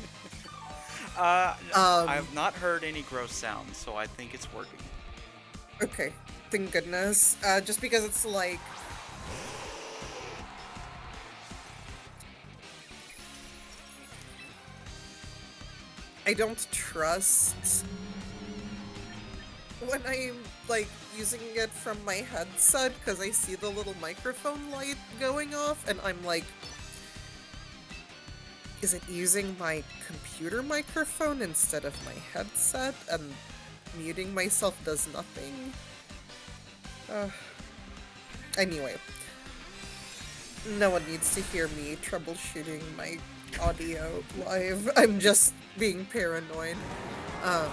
[SPEAKER 1] I've not heard any gross sounds, so I think it's working.
[SPEAKER 2] Okay, thank goodness. Just because it's like... I don't trust when I'm like using it from my headset because I see the little microphone light going off and I'm like, is it using my computer microphone instead of my headset? And muting myself does nothing. Anyway, no one needs to hear me troubleshooting my audio live. I'm just being paranoid.
[SPEAKER 1] Oh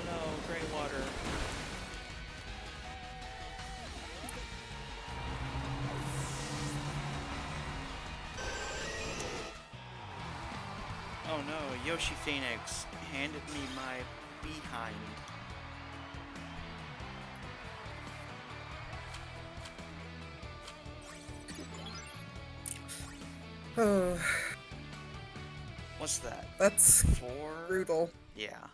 [SPEAKER 1] no, gray water. Oh no, Yoshi Phoenix handed me my behind.
[SPEAKER 2] Oh,
[SPEAKER 1] What's that?
[SPEAKER 2] that's
[SPEAKER 1] 4?
[SPEAKER 2] brutal.
[SPEAKER 1] Yeah.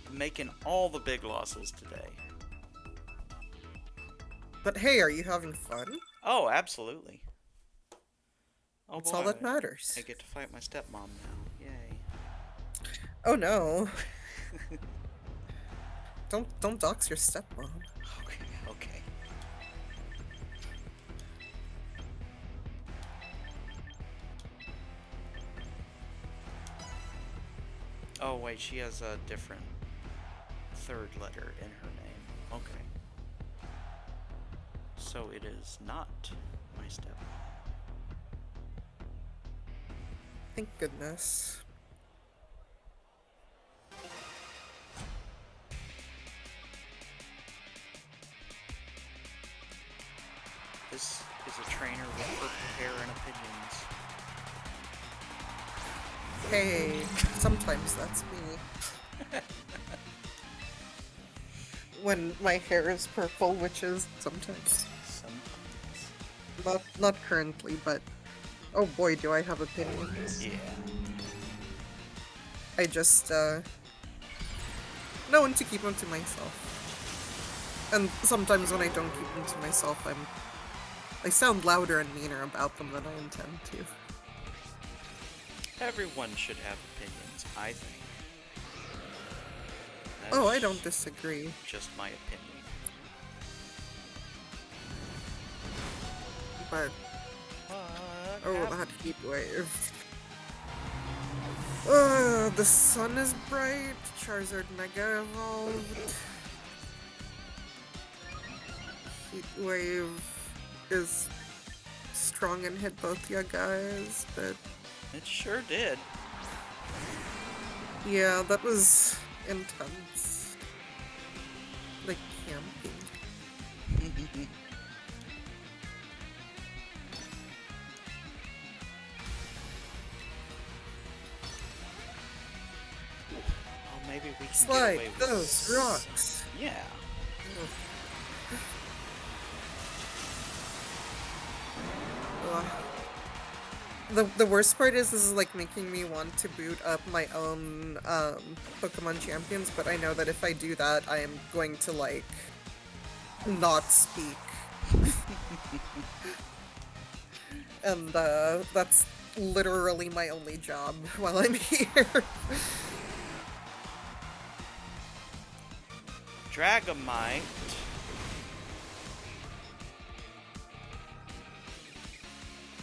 [SPEAKER 1] Making all the big losses today.
[SPEAKER 2] But hey, are you having fun?
[SPEAKER 1] Oh, absolutely. Oh
[SPEAKER 2] That's
[SPEAKER 1] boy.
[SPEAKER 2] all that matters.
[SPEAKER 1] I get to fight my stepmom now. Yay.
[SPEAKER 2] Oh no. Don't dox your stepmom.
[SPEAKER 1] Okay, okay. Oh wait, she has a different third letter in her name. Okay. So it is not my stepmom.
[SPEAKER 2] Thank goodness.
[SPEAKER 1] This is a trainer with purple hair and opinions.
[SPEAKER 2] Hey, sometimes that's me. When my hair is purple, which is sometimes.
[SPEAKER 1] Sometimes.
[SPEAKER 2] Not currently, but oh boy, do I have opinions.
[SPEAKER 1] Yeah.
[SPEAKER 2] I just know when to keep them to myself. And sometimes when I don't keep them to myself, I sound louder and meaner about them than I intend to.
[SPEAKER 1] Everyone should have opinions, I think.
[SPEAKER 2] Oh, I
[SPEAKER 1] That's
[SPEAKER 2] don't disagree.
[SPEAKER 1] just my opinion.
[SPEAKER 2] But oh, that heat wave. The sun is bright. Charizard Mega Evolved. Heat wave is strong and hit both you guys, but
[SPEAKER 1] It sure did.
[SPEAKER 2] yeah, that was intense. Like camping.
[SPEAKER 1] Oh, maybe we can get
[SPEAKER 2] Slide
[SPEAKER 1] away with
[SPEAKER 2] those rocks.
[SPEAKER 1] Yeah.
[SPEAKER 2] Ugh. The worst part is this is like making me want to boot up my own Pokemon Champions, but I know that if I do that, I am going to like not speak. And that's literally my only job while I'm here.
[SPEAKER 1] Dragamite.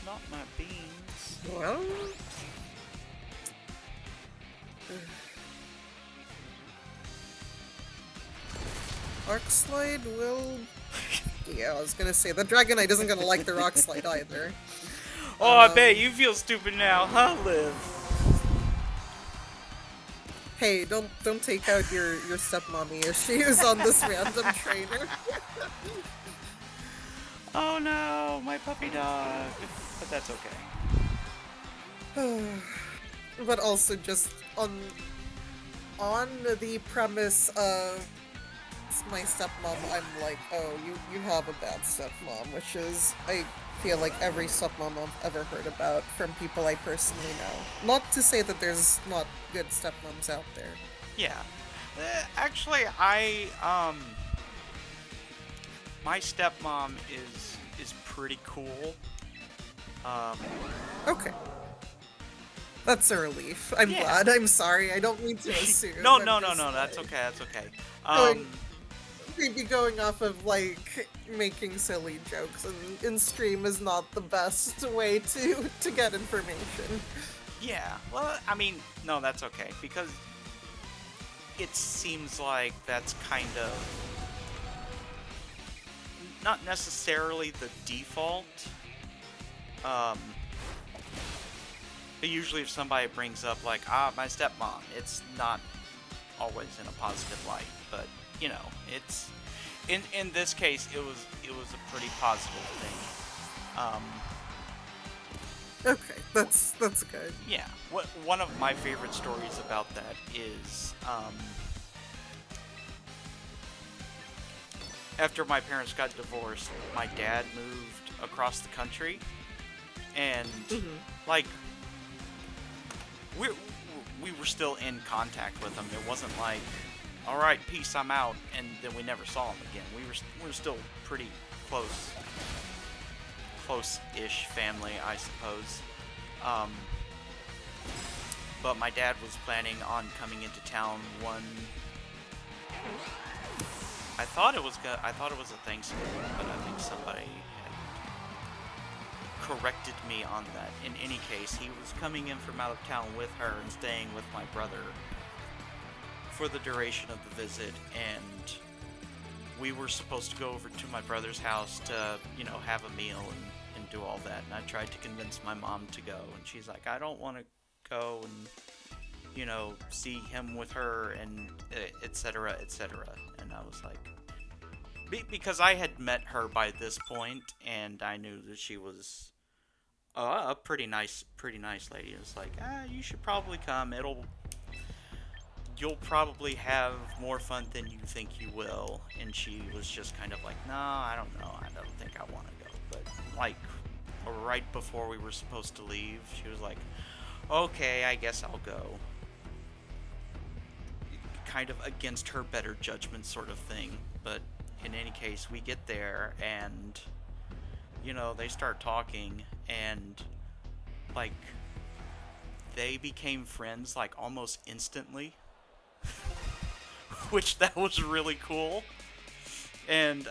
[SPEAKER 1] Not my beans.
[SPEAKER 2] Well, Arc Slide will. Yeah, I was gonna say the Dragonite isn't gonna like the Rock Slide either.
[SPEAKER 1] Oh, I bet you feel stupid now, huh, Liv?
[SPEAKER 2] Hey, don't take out your stepmommy issues on this random trainer.
[SPEAKER 1] Oh no, my puppy dog. But that's okay.
[SPEAKER 2] But also just on the premise of it's my stepmom, I'm like, oh, you have a bad stepmom, which is I feel like every stepmom I've ever heard about from people I personally know. Not to say that there's not good stepmoms out there.
[SPEAKER 1] Yeah. Actually, my stepmom is pretty cool. Um,
[SPEAKER 2] Okay. That's a relief. I'm
[SPEAKER 1] yeah.
[SPEAKER 2] glad. I'm sorry. I don't mean to assume.
[SPEAKER 1] No,
[SPEAKER 2] I'm
[SPEAKER 1] no, no,
[SPEAKER 2] just,
[SPEAKER 1] no. That's okay. That's okay.
[SPEAKER 2] going,
[SPEAKER 1] Um,
[SPEAKER 2] maybe going off of, like, making silly jokes in stream is not the best way to get information.
[SPEAKER 1] yeah. Well, I mean, no, that's okay because it seems like that's kind of not necessarily the default. Um, but usually if somebody brings up like, my stepmom, it's not always in a positive light. But you know, it's in this case, it was a pretty positive thing.
[SPEAKER 2] Okay, that's good.
[SPEAKER 1] Yeah. One of my favorite stories about that is after my parents got divorced, my dad moved across the country, and
[SPEAKER 2] Mm-hmm.
[SPEAKER 1] like we we were still in contact with him. It wasn't like, all right, peace, I'm out, and then we never saw him again. We were still pretty close-ish family, I suppose. Um, but my dad was planning on coming into town one. I thought it was a Thanksgiving, but I think somebody had corrected me on that. In any case, he was coming in from out of town with her and staying with my brother for the duration of the visit, and we were supposed to go over to my brother's house to, have a meal and do all that. And I tried to convince my mom to go, and she's like, I don't want to go and, see him with her, and etc., etc. And I was like, because I had met her by this point, and I knew that she was a pretty nice lady. It was like, you should probably come. You'll probably have more fun than you think you will. And she was just kind of like, no, I don't know. I don't think I want to go. But like, right before we were supposed to leave, she was like, okay, I guess I'll go. Kind of against her better judgment sort of thing. But in any case, we get there and, they start talking, and like, they became friends like almost instantly. Which that was really cool. And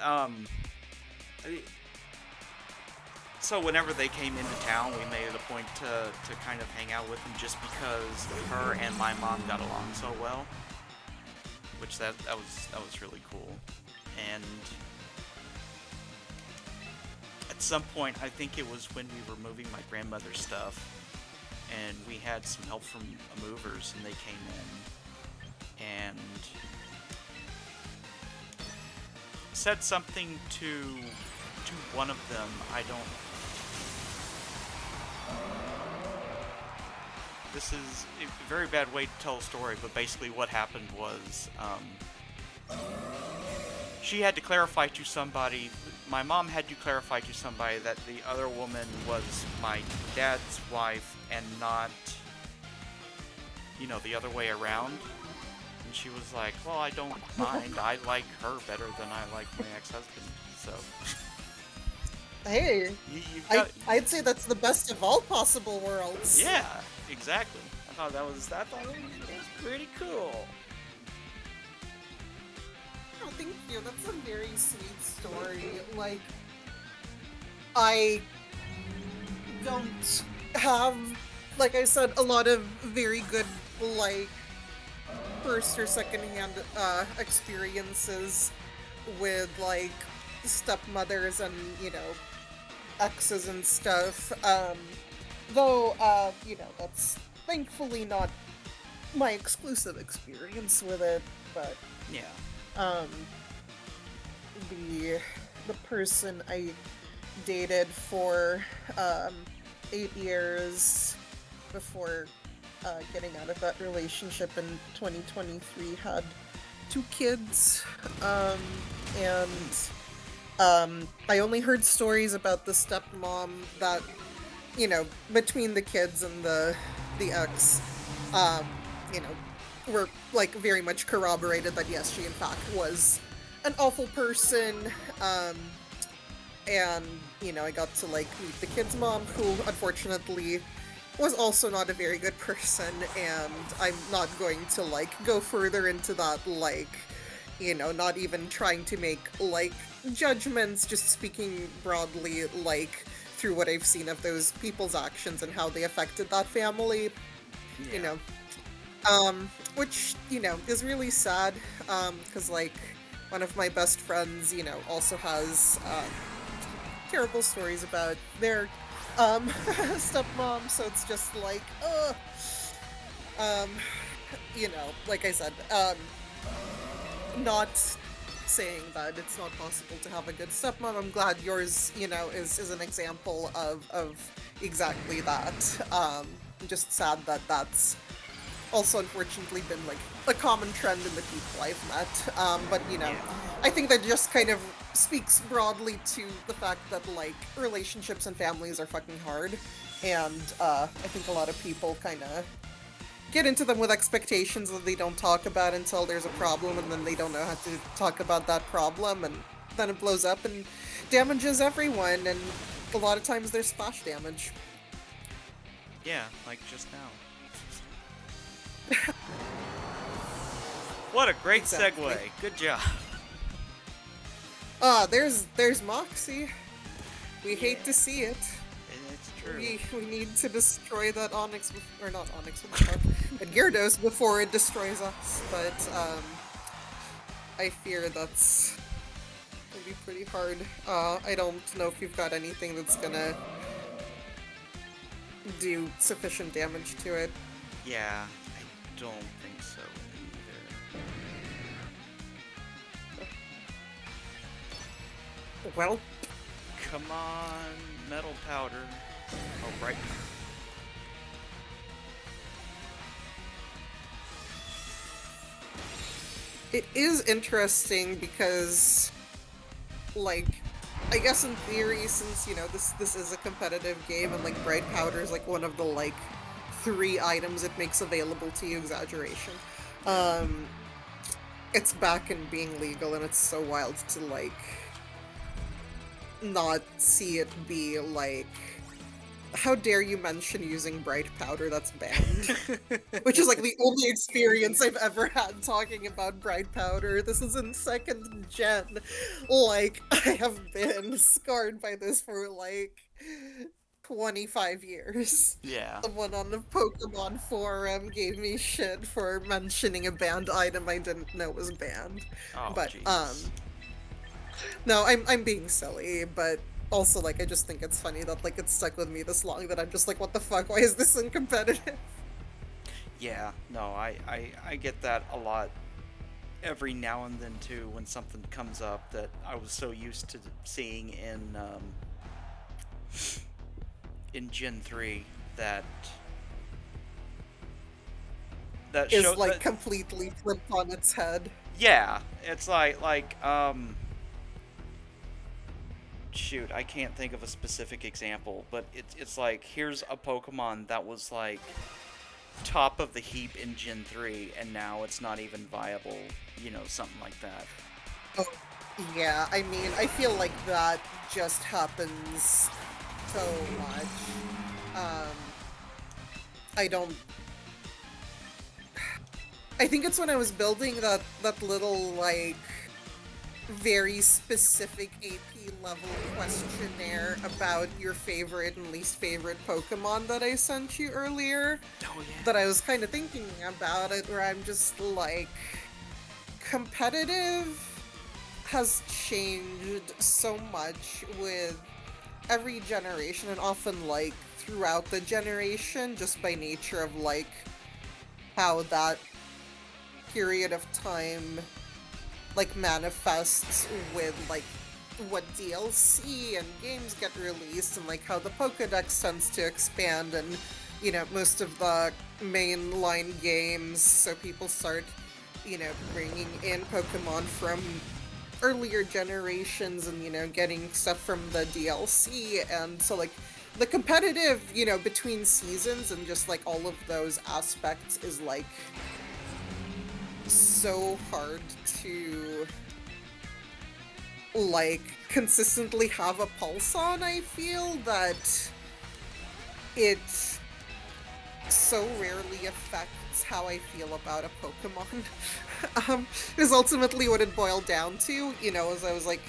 [SPEAKER 1] so whenever they came into town, we made it a point to kind of hang out with them, just because her and my mom got along so well. Which that was really cool. And at some point, I think it was when we were moving my grandmother's stuff, and we had some help from movers, and they came in and said something to one of them. I don't. This is a very bad way to tell a story, but basically what happened was, she had to clarify to somebody, my mom had to clarify to somebody that the other woman was my dad's wife and not, the other way around. And she was like, well, I don't mind. I like her better than I like my ex-husband, so.
[SPEAKER 2] Hey,
[SPEAKER 1] You've got...
[SPEAKER 2] I'd say that's the best of all possible worlds.
[SPEAKER 1] Yeah, exactly. I thought it was pretty cool.
[SPEAKER 2] Oh, thank you. That's a very sweet story. Like, I don't have, like I said, a lot of very good, like, first or second-hand experiences with, like, stepmothers and, exes and stuff. Though, that's thankfully not my exclusive experience with it, but
[SPEAKER 1] Yeah.
[SPEAKER 2] The person I dated for 8 years before getting out of that relationship in 2023 had 2 kids, and I only heard stories about the stepmom that, between the kids and the ex, were, like, very much corroborated that yes, she in fact was an awful person, and I got to like meet the kid's mom, who unfortunately was also not a very good person, and I'm not going to like go further into that, like, not even trying to make like judgments, just speaking broadly, like through what I've seen of those people's actions and how they affected that family, you
[SPEAKER 1] Yeah.
[SPEAKER 2] know. Which, is really sad, because like one of my best friends, also has terrible stories about their stepmom, so it's just like, um, like I said, not saying that it's not possible to have a good stepmom. I'm glad yours, is an example of exactly that. Just sad that that's also unfortunately been like a common trend in the people I've met. But
[SPEAKER 1] Yeah.
[SPEAKER 2] I think that just kind of speaks broadly to the fact that like relationships and families are fucking hard, and I think a lot of people kind of get into them with expectations that they don't talk about until there's a problem, and then they don't know how to talk about that problem, and then it blows up and damages everyone, and a lot of times there's splash damage.
[SPEAKER 1] Yeah, like just now. What a great
[SPEAKER 2] Exactly.
[SPEAKER 1] segue. Good job.
[SPEAKER 2] There's Moxie. We
[SPEAKER 1] Yeah,
[SPEAKER 2] hate to see it.
[SPEAKER 1] it's true.
[SPEAKER 2] We need to destroy that Onyx, or not Onyx, what the fuck, but Gyarados before it destroys us. But I fear that's gonna be pretty hard. I don't know if you've got anything that's gonna do sufficient damage to it.
[SPEAKER 1] Yeah, I don't think so either.
[SPEAKER 2] Well,
[SPEAKER 1] Come on, metal powder. Oh, right.
[SPEAKER 2] it is interesting because, like, I guess in theory, since this is a competitive game, and like bright powder is like one of the like 3 items it makes available to you, exaggeration. Um, it's back and being legal, and it's so wild to like not see it be like, how dare you mention using bright powder, that's banned. Which is like the only experience I've ever had talking about bright powder. This is in 2nd gen. Like, I have been scarred by this for like 25 years.
[SPEAKER 1] Yeah.
[SPEAKER 2] Someone on the Pokemon forum gave me shit for mentioning a banned item I didn't know was banned.
[SPEAKER 1] Oh,
[SPEAKER 2] But
[SPEAKER 1] jeez.
[SPEAKER 2] no, I'm being silly, but also like I just think it's funny that like it's stuck with me this long that I'm just like, what the fuck? Why is this uncompetitive?
[SPEAKER 1] Yeah, no, I get that a lot every now and then too when something comes up that I was so used to seeing in Gen 3 that
[SPEAKER 2] Is
[SPEAKER 1] show
[SPEAKER 2] like
[SPEAKER 1] that
[SPEAKER 2] completely flipped on its head.
[SPEAKER 1] yeah, it's shoot, I can't think of a specific example, but it's like here's a Pokemon that was like top of the heap in Gen 3 and now it's not even viable, something like that.
[SPEAKER 2] Oh, yeah, I mean, I feel like that just happens so much. I don't. I think it's when I was building that little like very specific AP level questionnaire about your favorite and least favorite Pokemon that I sent you earlier,
[SPEAKER 1] Oh yeah.
[SPEAKER 2] that I was kind of thinking about it, where I'm just like, competitive has changed so much with every generation, and often like throughout the generation, just by nature of like how that period of time like manifests with like what DLC and games get released, and like how the Pokedex tends to expand, and most of the mainline games, so people start bringing in Pokemon from earlier generations, and getting stuff from the DLC, and so like the competitive between seasons and just like all of those aspects is like so hard to like consistently have a pulse on. I feel that it so rarely affects how I feel about a Pokemon. Is ultimately what it boiled down to, as I was like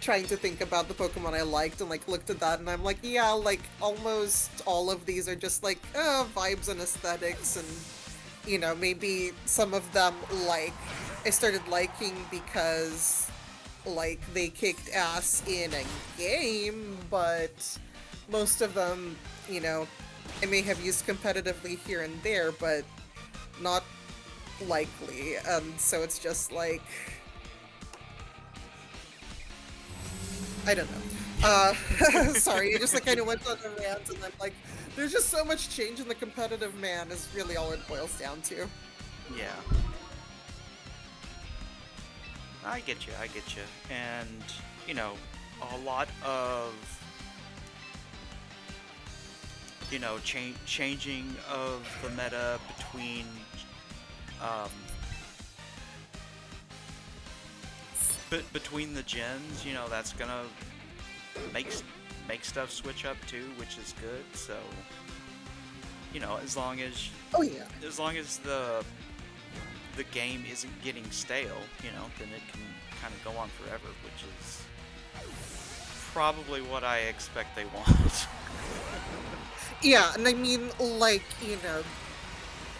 [SPEAKER 2] trying to think about the Pokemon I liked and like looked at that and I'm like, yeah, like almost all of these are just like vibes and aesthetics, and maybe some of them like I started liking because like they kicked ass in a game, but most of them, I may have used competitively here and there, but not likely. And so it's just like, I don't know. Sorry, I just like kind of went on a rant, and I'm like, there's just so much change in the competitive man is really all it boils down to.
[SPEAKER 1] Yeah. I get you, And, a lot of, changing of the meta between, between the gens, that's gonna make stuff switch up too, which is good. So, as long as
[SPEAKER 2] Oh yeah.
[SPEAKER 1] the game isn't getting stale, then it can kind of go on forever, which is probably what I expect they want.
[SPEAKER 2] Yeah, and I mean, like,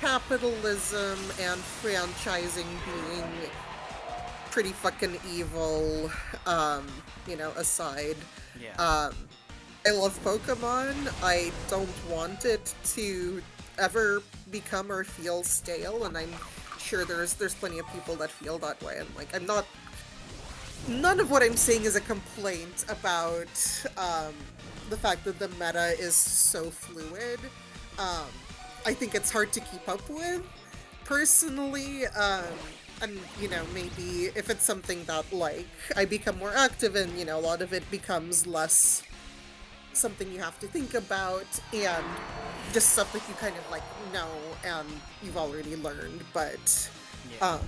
[SPEAKER 2] capitalism and franchising being pretty fucking evil, aside.
[SPEAKER 1] Yeah.
[SPEAKER 2] I love Pokemon. I don't want it to ever become or feel stale, and I'm sure there's plenty of people that feel that way. And like, I'm not. None of what I'm saying is a complaint about the fact that the meta is so fluid. I think it's hard to keep up with, personally. And maybe if it's something that like I become more active in, a lot of it becomes less something you have to think about and just stuff that you kind of like know and you've already learned. But
[SPEAKER 1] Yeah.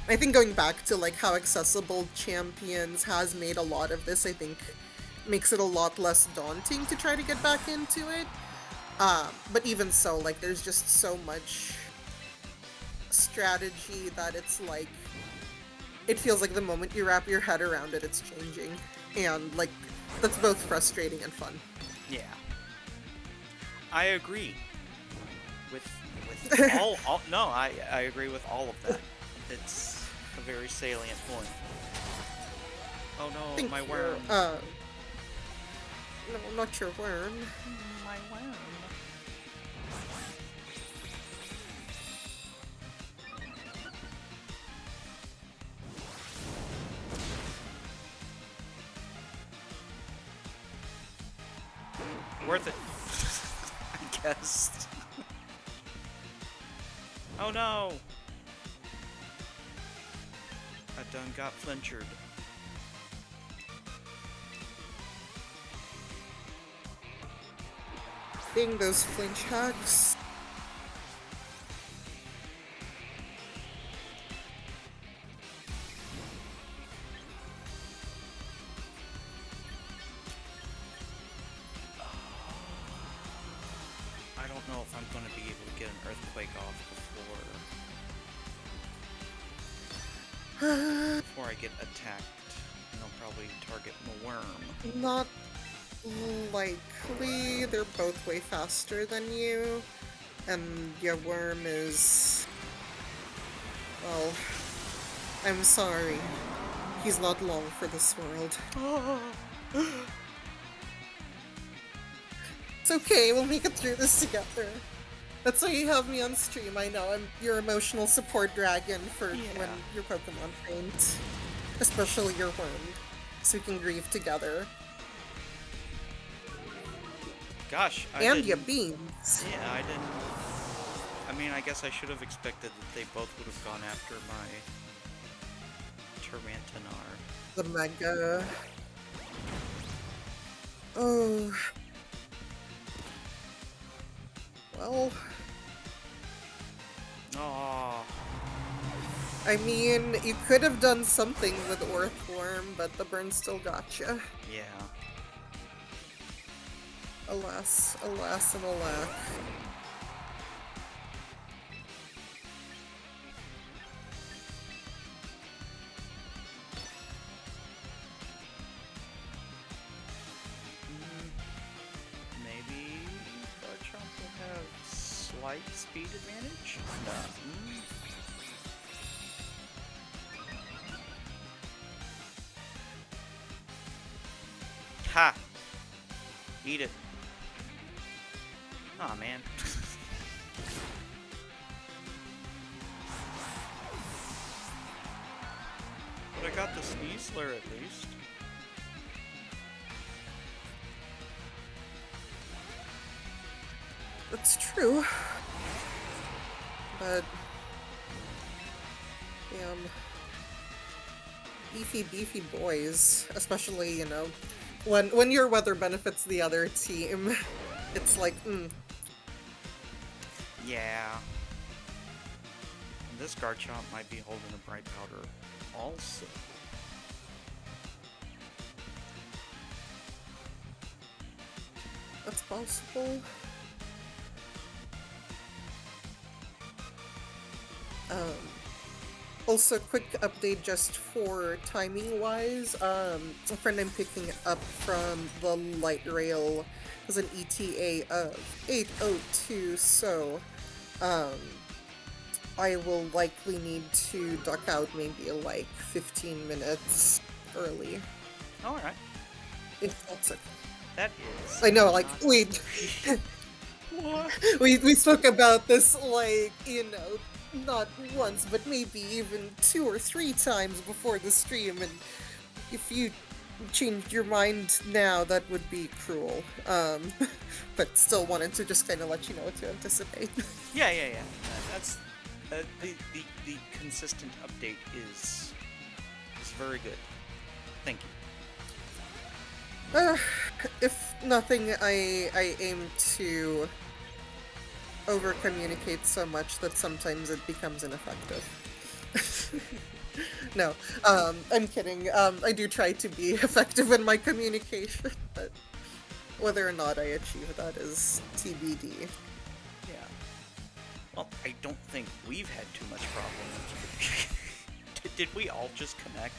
[SPEAKER 2] I think going back to like how accessible Champions has made a lot of this, I think makes it a lot less daunting to try to get back into it. But even so, like there's just so much strategy that it's like it feels like the moment you wrap your head around it, it's changing, and like that's both frustrating and fun.
[SPEAKER 1] Yeah. I agree with all no, I agree with all of that. It's a very salient point. Oh no,
[SPEAKER 2] Thank
[SPEAKER 1] my
[SPEAKER 2] you.
[SPEAKER 1] worm.
[SPEAKER 2] No, not your worm.
[SPEAKER 1] My worm. Worth it. I guess. Oh no! I done got flinchered.
[SPEAKER 2] Being those flinch hacks.
[SPEAKER 1] I don't know if I'm going to be able to get an earthquake off before I get attacked. And I'll probably target my worm.
[SPEAKER 2] Not likely. They're both way faster than you. And your worm is... Well, I'm sorry. He's not long for this world. It's okay, we'll make it through this together. That's why you have me on stream. I know I'm your emotional support dragon for when your Pokemon faint. Especially your worm. So we can grieve together.
[SPEAKER 1] Gosh,
[SPEAKER 2] and your beans.
[SPEAKER 1] Yeah, I didn't... I mean, I guess I should have expected that they both would have gone after my Tyrantanar.
[SPEAKER 2] The Mega... Oh... Well...
[SPEAKER 1] Oh.
[SPEAKER 2] I mean, you could have done something with Orthworm, but the burn still gotcha.
[SPEAKER 1] Yeah.
[SPEAKER 2] Alas, alas, and alack.
[SPEAKER 1] Maybe Garchomp will have slight speed advantage? No. Ha! Eat it. Aw, man. But I got the Sneasler at least.
[SPEAKER 2] That's true. But... damn. Beefy boys. Especially, you know, when your weather benefits the other team. It's like,
[SPEAKER 1] Yeah. And this Garchomp might be holding a Bright Powder also.
[SPEAKER 2] That's possible. Also, quick update just for timing-wise. A friend I'm picking up from the light rail has an ETA of 8:02, so I will likely need to duck out maybe like 15 minutes early.
[SPEAKER 1] Alright.
[SPEAKER 2] If that's okay.
[SPEAKER 1] That is.
[SPEAKER 2] I know, like,
[SPEAKER 1] not-
[SPEAKER 2] we
[SPEAKER 1] What?
[SPEAKER 2] we spoke about this, like, you know, not once, but maybe even 2 or 3 times before the stream, and if you changed your mind now, that would be cruel. But still wanted to just kind of let you know what to anticipate.
[SPEAKER 1] Yeah. That's the consistent update is very good. Thank you.
[SPEAKER 2] If nothing, I aim to over-communicate so much that sometimes it becomes ineffective. No, I'm kidding. I do try to be effective in my communication, but whether or not I achieve that is TBD.
[SPEAKER 1] Yeah. Well, I don't think we've had too much problems. Did we all just protect?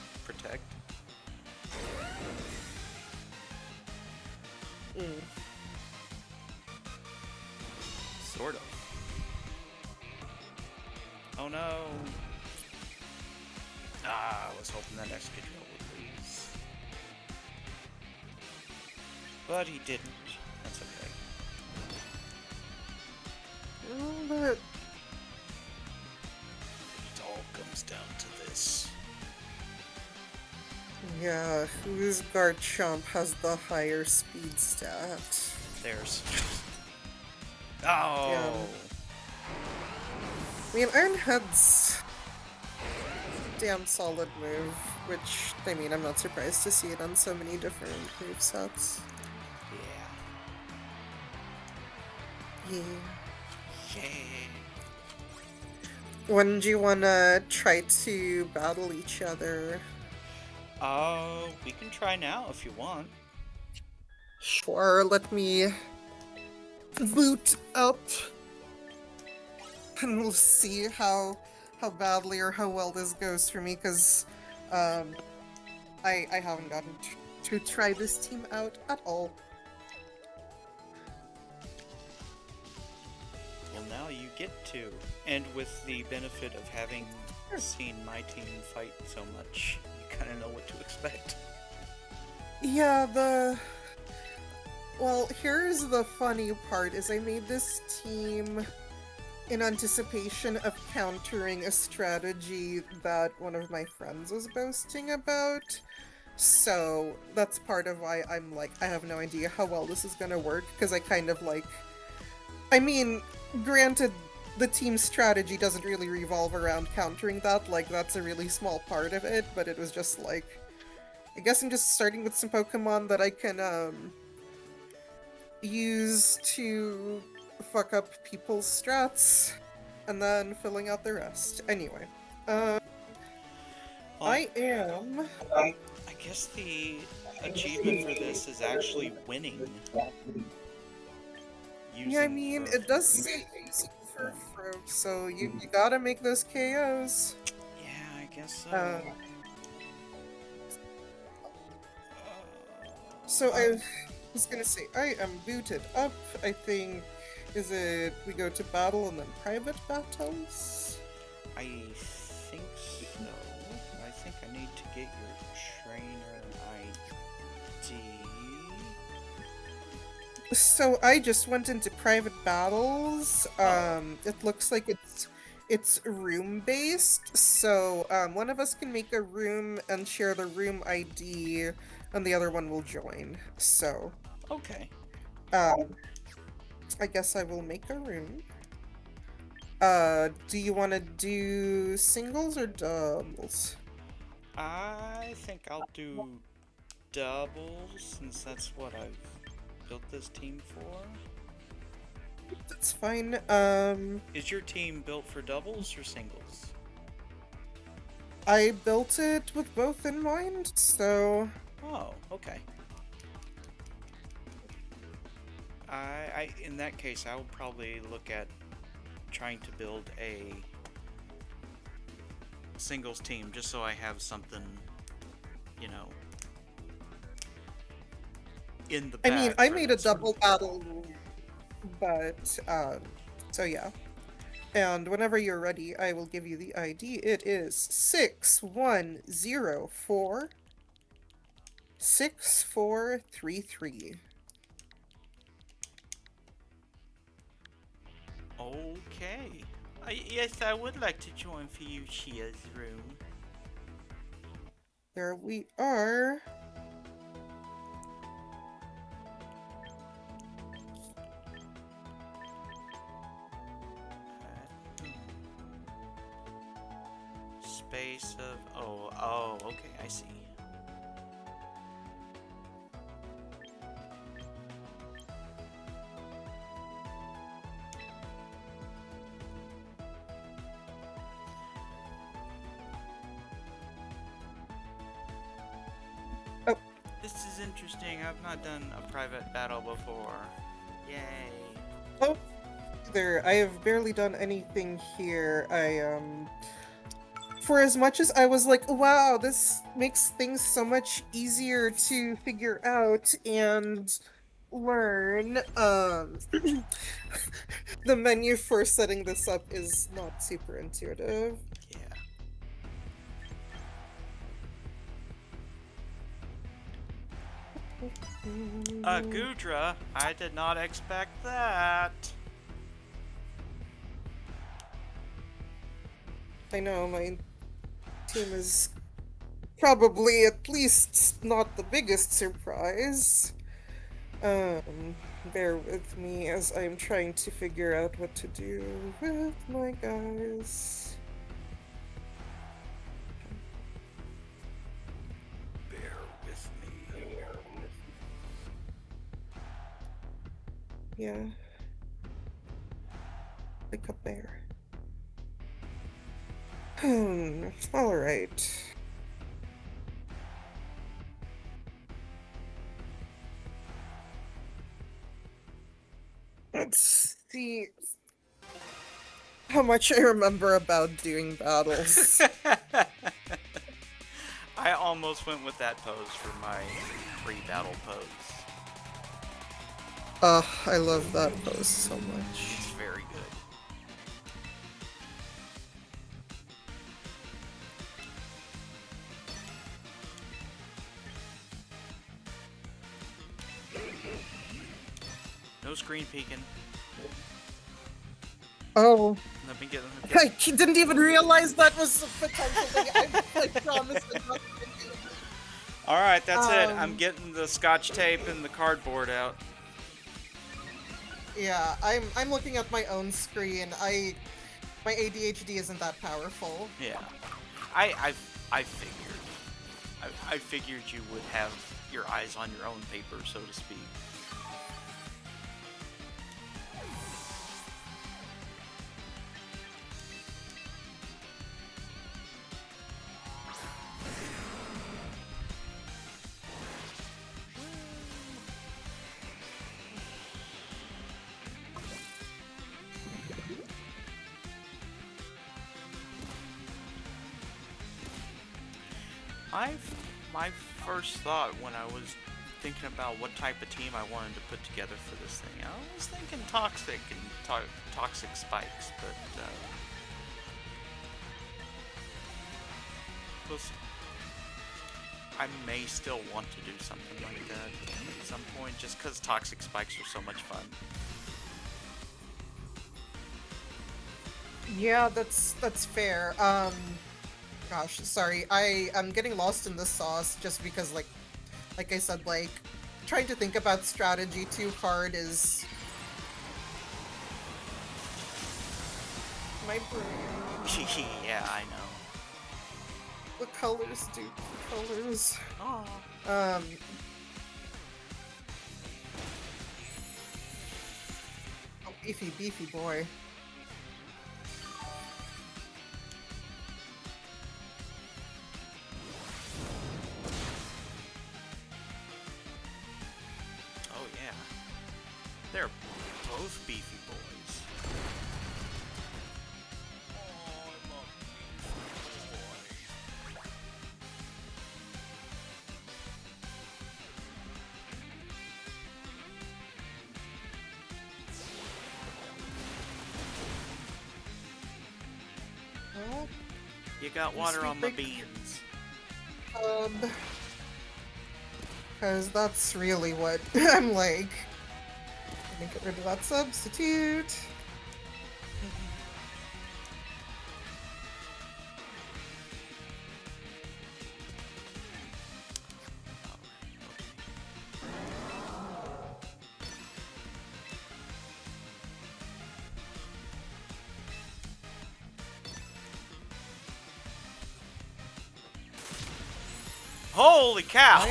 [SPEAKER 1] Sort of. Oh no. I was hoping that Excadrill would lose. But he didn't. That's okay.
[SPEAKER 2] Well, but
[SPEAKER 1] It all comes down to this.
[SPEAKER 2] yeah, whose Garchomp has the higher speed stat?
[SPEAKER 1] There's. Oh!
[SPEAKER 2] I mean, Ironhead's damn solid move, which, I mean, I'm not surprised to see it on so many different movesets.
[SPEAKER 1] Yeah.
[SPEAKER 2] Yeah.
[SPEAKER 1] Yay.
[SPEAKER 2] When do you wanna try to battle each other?
[SPEAKER 1] We can try now if you want.
[SPEAKER 2] Sure, let me boot up and we'll see how badly or how well this goes for me, because I haven't gotten to try this team out at all.
[SPEAKER 1] Well, now you get to. And with the benefit of having seen my team fight so much, you kind of know what to expect.
[SPEAKER 2] Yeah, well, here's the funny part, is I made this team in anticipation of countering a strategy that one of my friends was boasting about. So that's part of why I'm like, I have no idea how well this is gonna work, because I kind of like... I mean, granted, the team's strategy doesn't really revolve around countering that, like, that's a really small part of it, but it was just like... I guess I'm just starting with some Pokemon that I can, use to fuck up people's strats, and then filling out the rest. Anyway,
[SPEAKER 1] Well,
[SPEAKER 2] I am.
[SPEAKER 1] I guess the achievement for this is actually winning
[SPEAKER 2] Yeah, I
[SPEAKER 1] using
[SPEAKER 2] mean, it does
[SPEAKER 1] Furfrou.
[SPEAKER 2] say Furfrou, so you gotta make those KOs.
[SPEAKER 1] Yeah, I guess so.
[SPEAKER 2] Um, so
[SPEAKER 1] Uh,
[SPEAKER 2] I was gonna say, I am booted up. I think, is it we go to battle and then private battles?
[SPEAKER 1] I think so. I think I need to get your trainer ID.
[SPEAKER 2] So I just went into private battles.
[SPEAKER 1] Oh,
[SPEAKER 2] It looks like it's room based. So one of us can make a room and share the room ID, and the other one will join. So
[SPEAKER 1] okay.
[SPEAKER 2] um, I guess I will make a room. Do you want to do singles or doubles?
[SPEAKER 1] I think I'll do doubles since that's what I've built this team for.
[SPEAKER 2] That's fine.
[SPEAKER 1] Is your team built for doubles or singles?
[SPEAKER 2] I built it with both in mind, so
[SPEAKER 1] Oh, okay. In that case, I would probably look at trying to build a singles team just so I have something, you know, in the
[SPEAKER 2] I mean,
[SPEAKER 1] bag
[SPEAKER 2] I
[SPEAKER 1] for
[SPEAKER 2] made a
[SPEAKER 1] that sort
[SPEAKER 2] double
[SPEAKER 1] of.
[SPEAKER 2] battle, but so yeah. And whenever you're ready, I will give you the ID. It is 6104 6433.
[SPEAKER 1] Okay. Yes, I would like to join Fiuchia's room.
[SPEAKER 2] There we are.
[SPEAKER 1] Hmm. Space of oh, okay, I see.
[SPEAKER 2] Oh,
[SPEAKER 1] This is interesting. I've not done a private battle before. Yay.
[SPEAKER 2] oh, there. I have barely done anything here. For as much as I was like, wow, this makes things so much easier to figure out and learn, the menu for setting this up is not super intuitive.
[SPEAKER 1] Yeah. Gudra, I did not expect that.
[SPEAKER 2] I know my team is probably at least not the biggest surprise. Bear with me as I'm trying to figure out what to do with my guys.
[SPEAKER 1] Bear with me.
[SPEAKER 2] Yeah. Like a bear. Alright. Let's see how much I remember about doing battles.
[SPEAKER 1] I almost went with that pose for my pre-battle pose.
[SPEAKER 2] I love that pose so much.
[SPEAKER 1] It's very good. No screen peeking.
[SPEAKER 2] Oh,
[SPEAKER 1] Let me get
[SPEAKER 2] I didn't even realize that was a potential thing. I promise I'm not gonna do it.
[SPEAKER 1] Alright, that's it. I'm
[SPEAKER 2] Um,
[SPEAKER 1] getting the scotch tape and the cardboard out.
[SPEAKER 2] Yeah, I'm looking at my own screen. My ADHD isn't that powerful.
[SPEAKER 1] Yeah. I figured. I figured you would have your eyes on your own paper, so to speak. My my first thought when I was thinking about what type of team I wanted to put together for this thing, I was thinking toxic and toxic spikes, but we'll see. I may still want to do something like that at some point, just because toxic spikes are so much fun.
[SPEAKER 2] Yeah, that's fair. Gosh, sorry. I'm getting lost in the sauce just because like I said, like trying to think about strategy too hard is my brain.
[SPEAKER 1] Yeah, I know.
[SPEAKER 2] The colors, dude. The colors.
[SPEAKER 1] Oh.
[SPEAKER 2] Um oh, beefy boy.
[SPEAKER 1] Oh yeah. They're both beefy boys. Oh, I love beefy boys.
[SPEAKER 2] Well,
[SPEAKER 1] You got water on my beans.
[SPEAKER 2] Because that's really what I'm like. Let me get rid of that substitute.
[SPEAKER 1] Holy cow!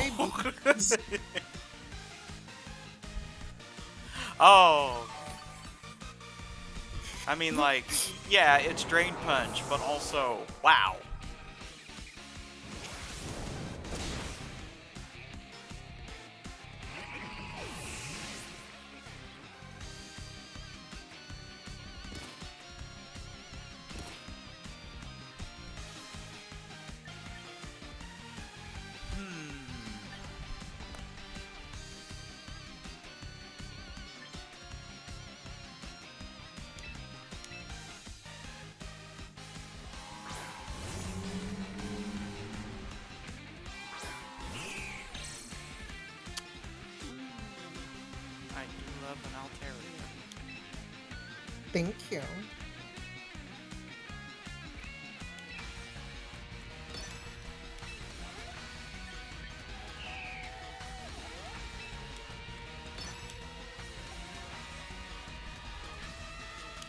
[SPEAKER 1] Oh. I mean, like, yeah, it's Drain Punch, but also, wow. I do love an Altaria.
[SPEAKER 2] Thank you.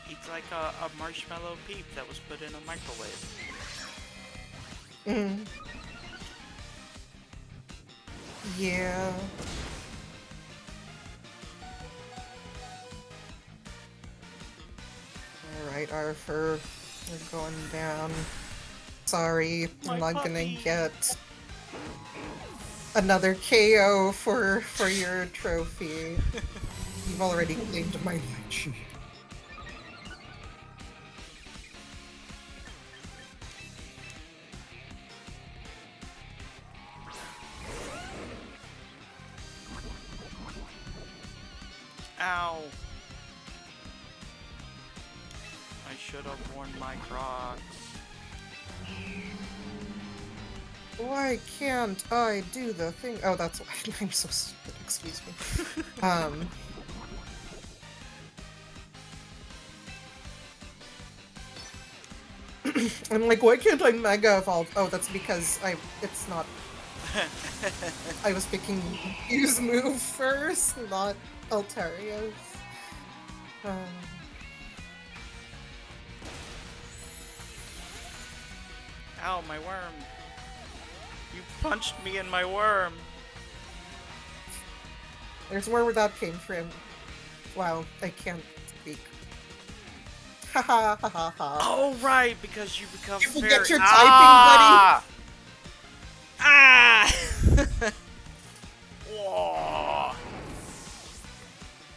[SPEAKER 1] He's like a marshmallow peep that was put in a microwave.
[SPEAKER 2] Mm. Yeah. Alright, Arthur. We're going down. Sorry, I'm not gonna get another KO for your trophy. You've already claimed my lychee.
[SPEAKER 1] Ow. I should have worn my Crocs.
[SPEAKER 2] Why can't I do the thing? Oh, that's why I'm so stupid, excuse me. I'm like, why can't I Mega Evolve? Oh, that's because it's not... I was picking Mew's move first, not Altaria's.
[SPEAKER 1] Ow, my worm. You punched me in my worm.
[SPEAKER 2] There's more where that came from. Wow, I can't speak. Ha ha ha ha ha.
[SPEAKER 1] Oh, right, because you become
[SPEAKER 2] You
[SPEAKER 1] very...
[SPEAKER 2] forget your typing, buddy!
[SPEAKER 1] Ah! Whoa.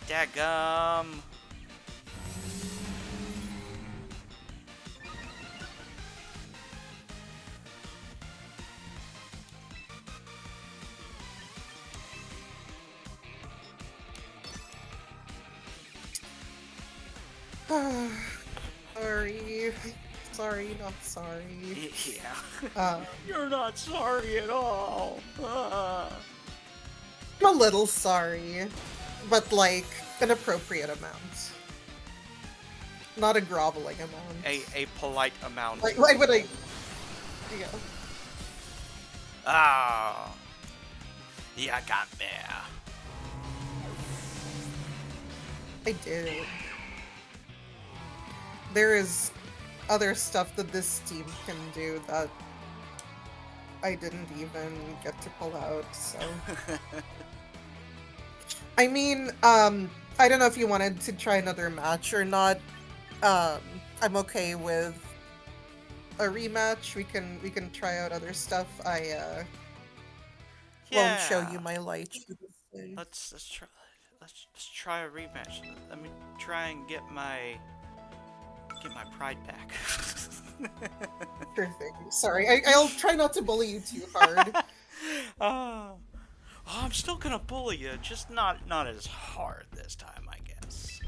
[SPEAKER 1] Dadgum.
[SPEAKER 2] Sorry. Sorry, not sorry.
[SPEAKER 1] Yeah. You're not sorry at all.
[SPEAKER 2] I'm a little sorry, but like an appropriate amount. Not a groveling amount.
[SPEAKER 1] A polite amount.
[SPEAKER 2] Like, why would I? Yeah.
[SPEAKER 1] Ah. Yeah, got me.
[SPEAKER 2] I did. There is other stuff that this team can do that I didn't even get to pull out, so. I mean, I don't know if you wanted to try another match or not. I'm okay with a rematch. We can try out other stuff. I won't show you my light.
[SPEAKER 1] Let's try a rematch. Let me try and get my pride back.
[SPEAKER 2] Sure thing. Sorry, I'll try not to bully you too hard.
[SPEAKER 1] Oh, I'm still gonna bully you, just not as hard this time, I guess.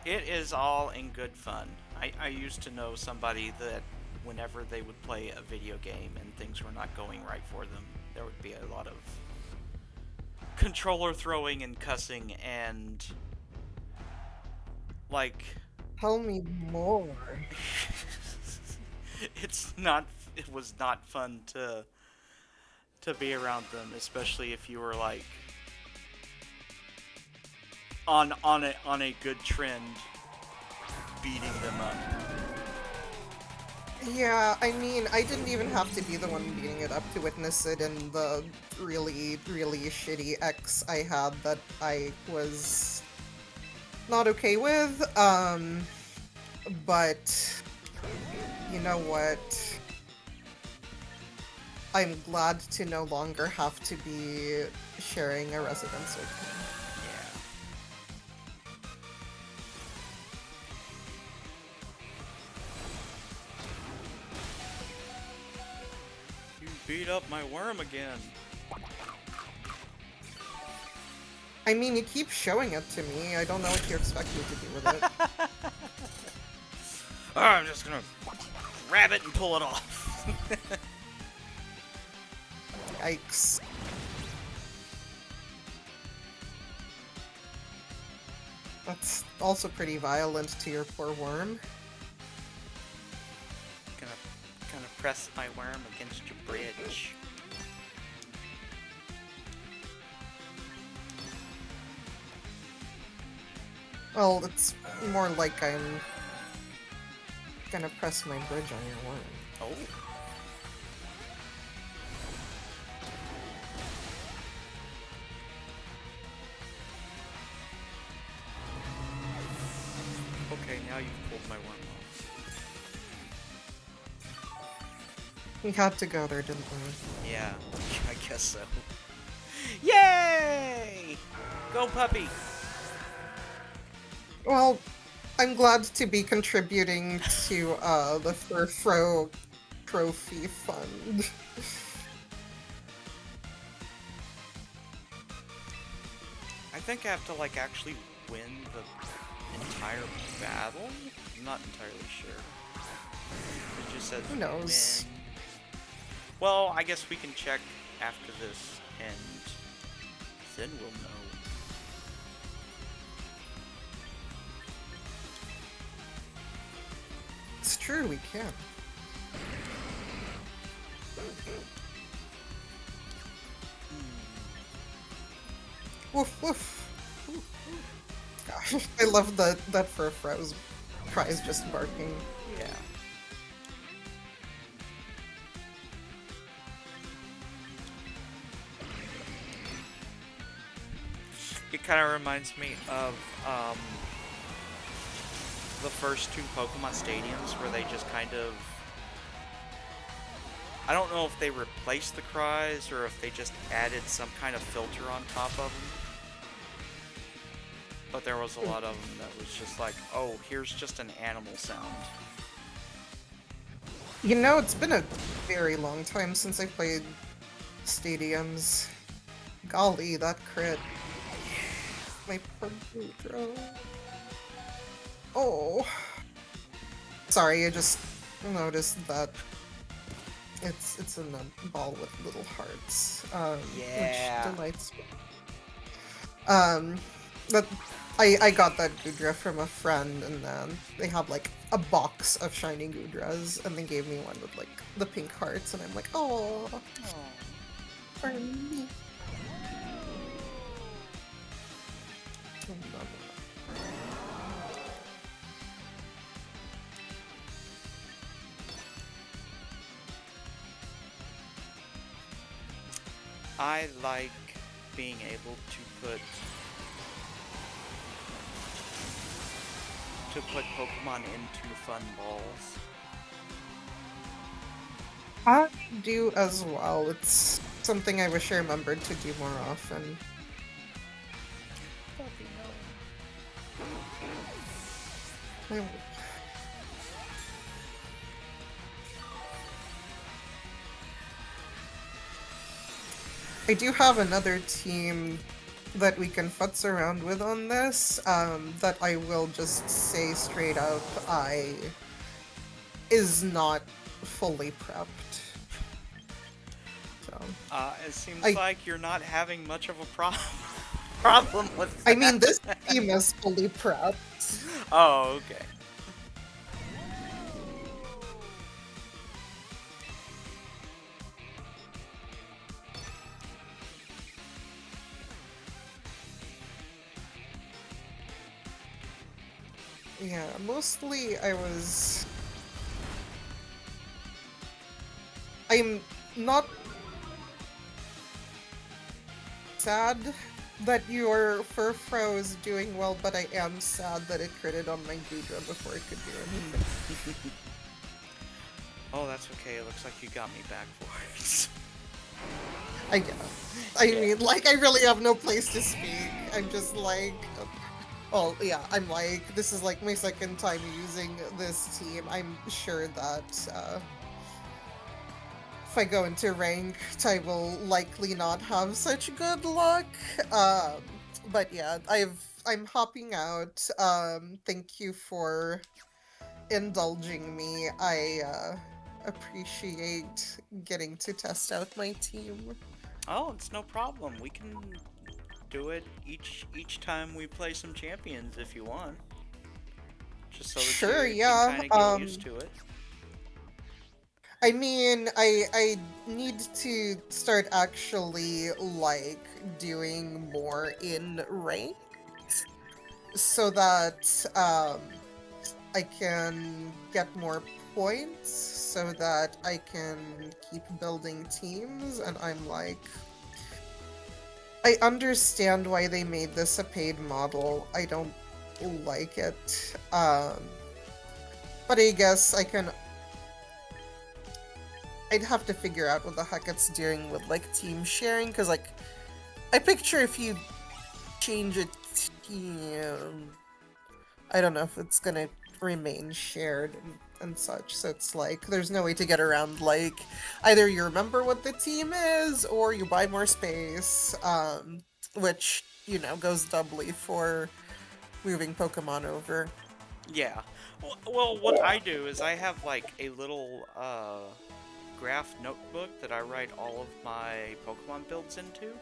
[SPEAKER 1] It is all in good fun. I used to know somebody that whenever they would play a video game and things were not going right for them, there would be a lot of controller throwing and cussing and like
[SPEAKER 2] Tell me more.
[SPEAKER 1] it was not fun to be around them, especially if you were like on a good trend beating them up.
[SPEAKER 2] Yeah, I mean, I didn't even have to be the one beating it up to witness it in the really, really shitty X I had that I was not okay with, but you know what? I'm glad to no longer have to be sharing a residence with him.
[SPEAKER 1] You beat up my worm again.
[SPEAKER 2] I mean, you keep showing it to me. I don't know what you expect me to do with it.
[SPEAKER 1] Oh, I'm just gonna grab it and pull it off.
[SPEAKER 2] Yikes. That's also pretty violent to your poor worm.
[SPEAKER 1] Gonna press my worm against your bridge.
[SPEAKER 2] Well, it's more like I'm gonna press my bridge on your worm.
[SPEAKER 1] Oh. Okay, now you've pulled my worm off.
[SPEAKER 2] We had to go there, didn't we?
[SPEAKER 1] Yeah, I guess so. Yay! Go puppy!
[SPEAKER 2] Well, I'm glad to be contributing to the Furfro Trophy Fund.
[SPEAKER 1] I think I have to like actually win the entire battle? I'm not entirely sure. It just says
[SPEAKER 2] Who knows?
[SPEAKER 1] win. Well, I guess we can check after this and then we'll know.
[SPEAKER 2] It's true, we can. Woof woof. Gosh, I love that Furfro's prize just barking.
[SPEAKER 1] Yeah. It kind of reminds me of the first two Pokemon stadiums where they just kind of... I don't know if they replaced the cries or if they just added some kind of filter on top of them. But there was a lot of them that was just like, oh, here's just an animal sound.
[SPEAKER 2] You know, it's been a very long time since I played stadiums. Golly, that crit. My poor Goodra. Oh. Sorry, I just noticed that it's in a ball with little hearts.
[SPEAKER 1] Yeah.
[SPEAKER 2] Which delights me. But I got that Goodra from a friend, and then they have like a box of shiny Goodras, and they gave me one with like the pink hearts, and I'm like, oh, for me.
[SPEAKER 1] I like being able to put Pokemon into fun balls.
[SPEAKER 2] I do as well. It's something I wish I remembered to do more often. I I do have another team that we can futz around with on this, that I will just say straight up, is not fully prepped. So,
[SPEAKER 1] It seems
[SPEAKER 2] I
[SPEAKER 1] like you're not having much of a problem with
[SPEAKER 2] I
[SPEAKER 1] that.
[SPEAKER 2] mean, this team is fully prepped.
[SPEAKER 1] Oh, okay.
[SPEAKER 2] Yeah, mostly I'm not sad that your Furfrou is doing well, but I am sad that it critted on my Goodra before it could do anything.
[SPEAKER 1] Oh, that's okay. It looks like you got me back for it.
[SPEAKER 2] I guess. I mean, like, I really have no place to speak. I'm just like, oh yeah, I'm like, this is like my second time using this team. I'm sure that if I go into ranked, I will likely not have such good luck. But yeah, I'm hopping out. Thank you for indulging me. I appreciate getting to test out my team.
[SPEAKER 1] Oh, it's no problem. We can do it each time we play some champions if you want. Just so that
[SPEAKER 2] Sure,
[SPEAKER 1] you can
[SPEAKER 2] yeah.
[SPEAKER 1] kind of get used to it.
[SPEAKER 2] I mean, I need to start actually like doing more in ranked so that I can get more points so that I can keep building teams, and I'm like, I understand why they made this a paid model. I don't like it. But I guess I'd have to figure out what the heck it's doing with like team sharing, because like I picture if you change a team, I don't know if it's gonna remain shared and such. So it's like there's no way to get around like either you remember what the team is or you buy more space, which goes doubly for moving Pokemon over.
[SPEAKER 1] Yeah. Well, what I do is I have like a little graph notebook that I write all of my Pokemon builds into.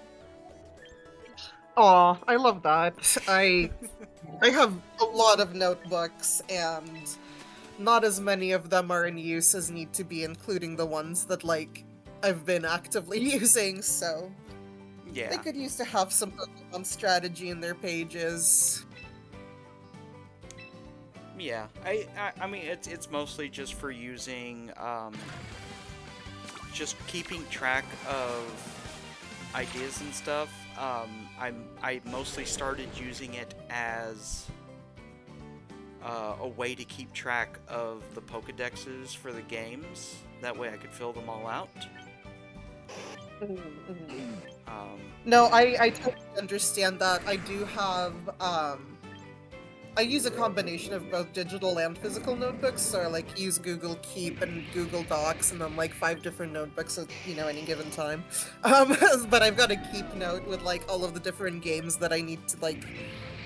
[SPEAKER 2] Aw, I love that. I have a lot of notebooks, and not as many of them are in use as need to be, including the ones that like I've been actively using, so
[SPEAKER 1] Yeah.
[SPEAKER 2] they could use to have some Pokemon strategy in their pages.
[SPEAKER 1] Yeah. I mean it's mostly just for using just keeping track of ideas and stuff. I mostly started using it as a way to keep track of the Pokedexes for the games. That way I could fill them all out.
[SPEAKER 2] No, I totally understand that. I do have I use a combination of both digital and physical notebooks, so I like use Google Keep and Google Docs, and then like 5 different notebooks at any given time. Um, but I've got a Keep note with like all of the different games that I need to like,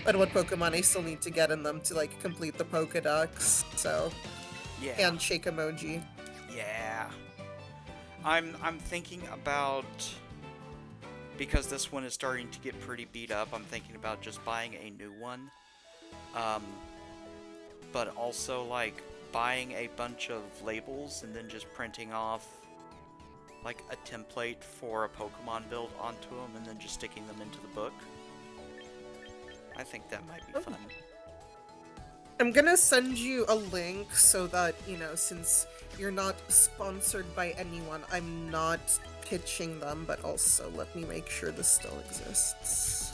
[SPEAKER 2] and what Pokemon I still need to get in them to like complete the Pokedex. So,
[SPEAKER 1] Yeah.
[SPEAKER 2] and Shake Emoji.
[SPEAKER 1] Yeah. I'm thinking about, because this one is starting to get pretty beat up, I'm thinking about just buying a new one. But also like buying a bunch of labels and then just printing off like a template for a Pokemon build onto them and then just sticking them into the book. I think that might be fun.
[SPEAKER 2] I'm gonna send you a link so that, since you're not sponsored by anyone, I'm not pitching them, but also let me make sure this still exists.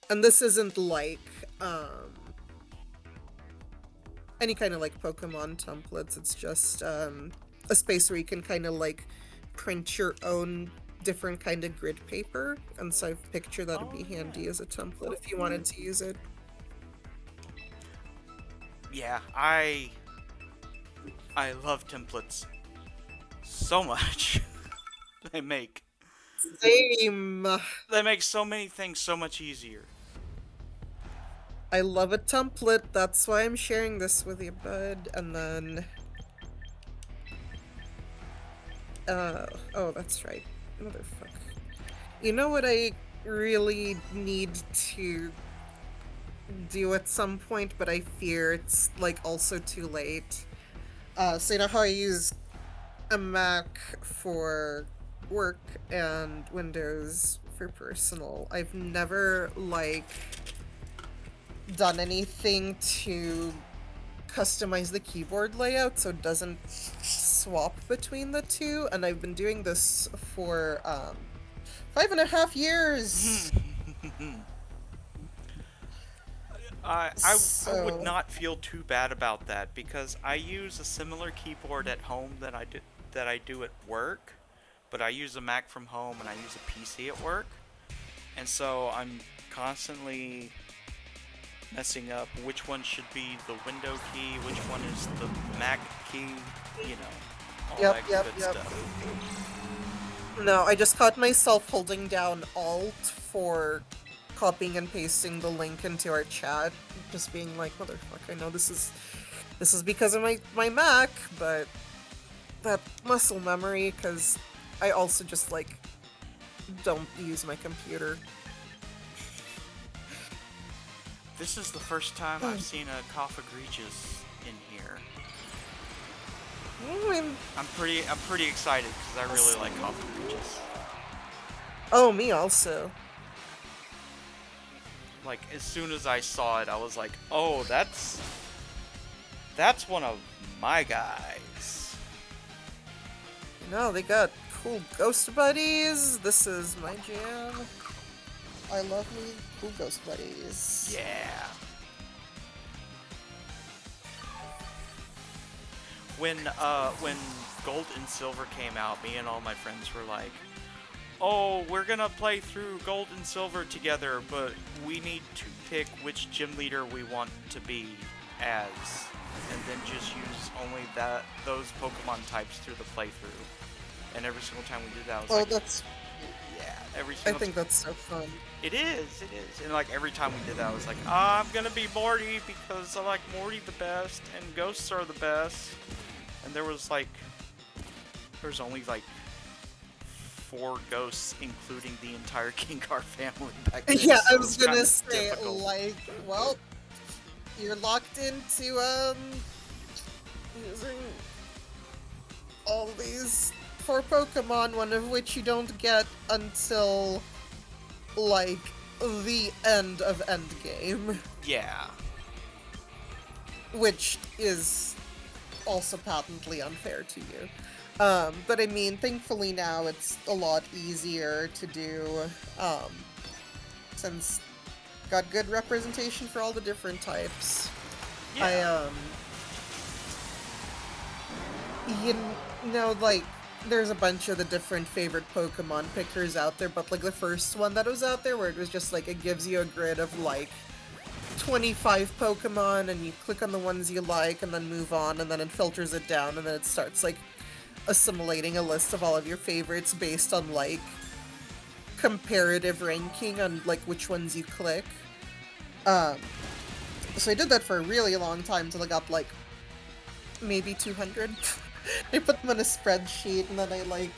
[SPEAKER 2] And this isn't like, any kind of like Pokemon templates, it's just, a space where you can kind of like print your own different kind of grid paper, and so I picture that would be handy as a template if you wanted to use it.
[SPEAKER 1] Yeah, I love templates so much. They make
[SPEAKER 2] Same.
[SPEAKER 1] so many things so much easier.
[SPEAKER 2] I love a template, that's why I'm sharing this with you, bud. And then... oh, that's right. Motherfucker. You know what I really need to do at some point, but I fear it's, like, also too late? So you know how I use a Mac for work and Windows for personal? I've never, like, done anything to customize the keyboard layout so it doesn't swap between the two, and I've been doing this for 5.5 years.
[SPEAKER 1] I would not feel too bad about that because I use a similar keyboard at home that I do at work, but I use a Mac from home and I use a PC at work, and so I'm constantly messing up which one should be the window key, which one is the Mac key, all that good stuff.
[SPEAKER 2] No, I just caught myself holding down Alt for copying and pasting the link into our chat, just being like, motherfucker, I know this is because of my Mac, but that muscle memory, because I also just, like, don't use my computer.
[SPEAKER 1] This is the first time I've seen a Cofagrigus in here. I'm pretty excited because I really like Cofagrigus.
[SPEAKER 2] Oh, me also.
[SPEAKER 1] Like, as soon as I saw it, I was like, oh, that's one of my guys.
[SPEAKER 2] No, they got cool ghost buddies. This is my jam. I love me cool ghost buddies.
[SPEAKER 1] Yeah. When Gold and Silver came out, me and all my friends were like, oh, we're gonna play through Gold and Silver together, but we need to pick which gym leader we want to be as, and then just use only those Pokemon types through the playthrough. And every single time we did that, I was like,
[SPEAKER 2] that's...
[SPEAKER 1] yeah,
[SPEAKER 2] I think that's so fun.
[SPEAKER 1] It is. And like every time we did that, I was like, I'm gonna be Morty because I like Morty the best, and ghosts are the best. And there was only like 4 ghosts, including the entire Gengar family back then.
[SPEAKER 2] Yeah,
[SPEAKER 1] so
[SPEAKER 2] I was gonna say,
[SPEAKER 1] difficult.
[SPEAKER 2] like, well, you're locked into, using all these 4 Pokemon, one of which you don't get until, like, the end of Endgame.
[SPEAKER 1] Yeah.
[SPEAKER 2] Which is also patently unfair to you. But I mean, thankfully now it's a lot easier to do, since got good representation for all the different types.
[SPEAKER 1] Yeah.
[SPEAKER 2] Like, there's a bunch of the different favorite Pokemon pickers out there, but like the first one that was out there where it was just like, it gives you a grid of like 25 Pokemon, and you click on the ones you like, and then move on, and then it filters it down, and then it starts, like, assimilating a list of all of your favorites based on, like, comparative ranking on, like, which ones you click. So I did that for a really long time till I got, like, maybe 200. I put them in a spreadsheet, and then I, like,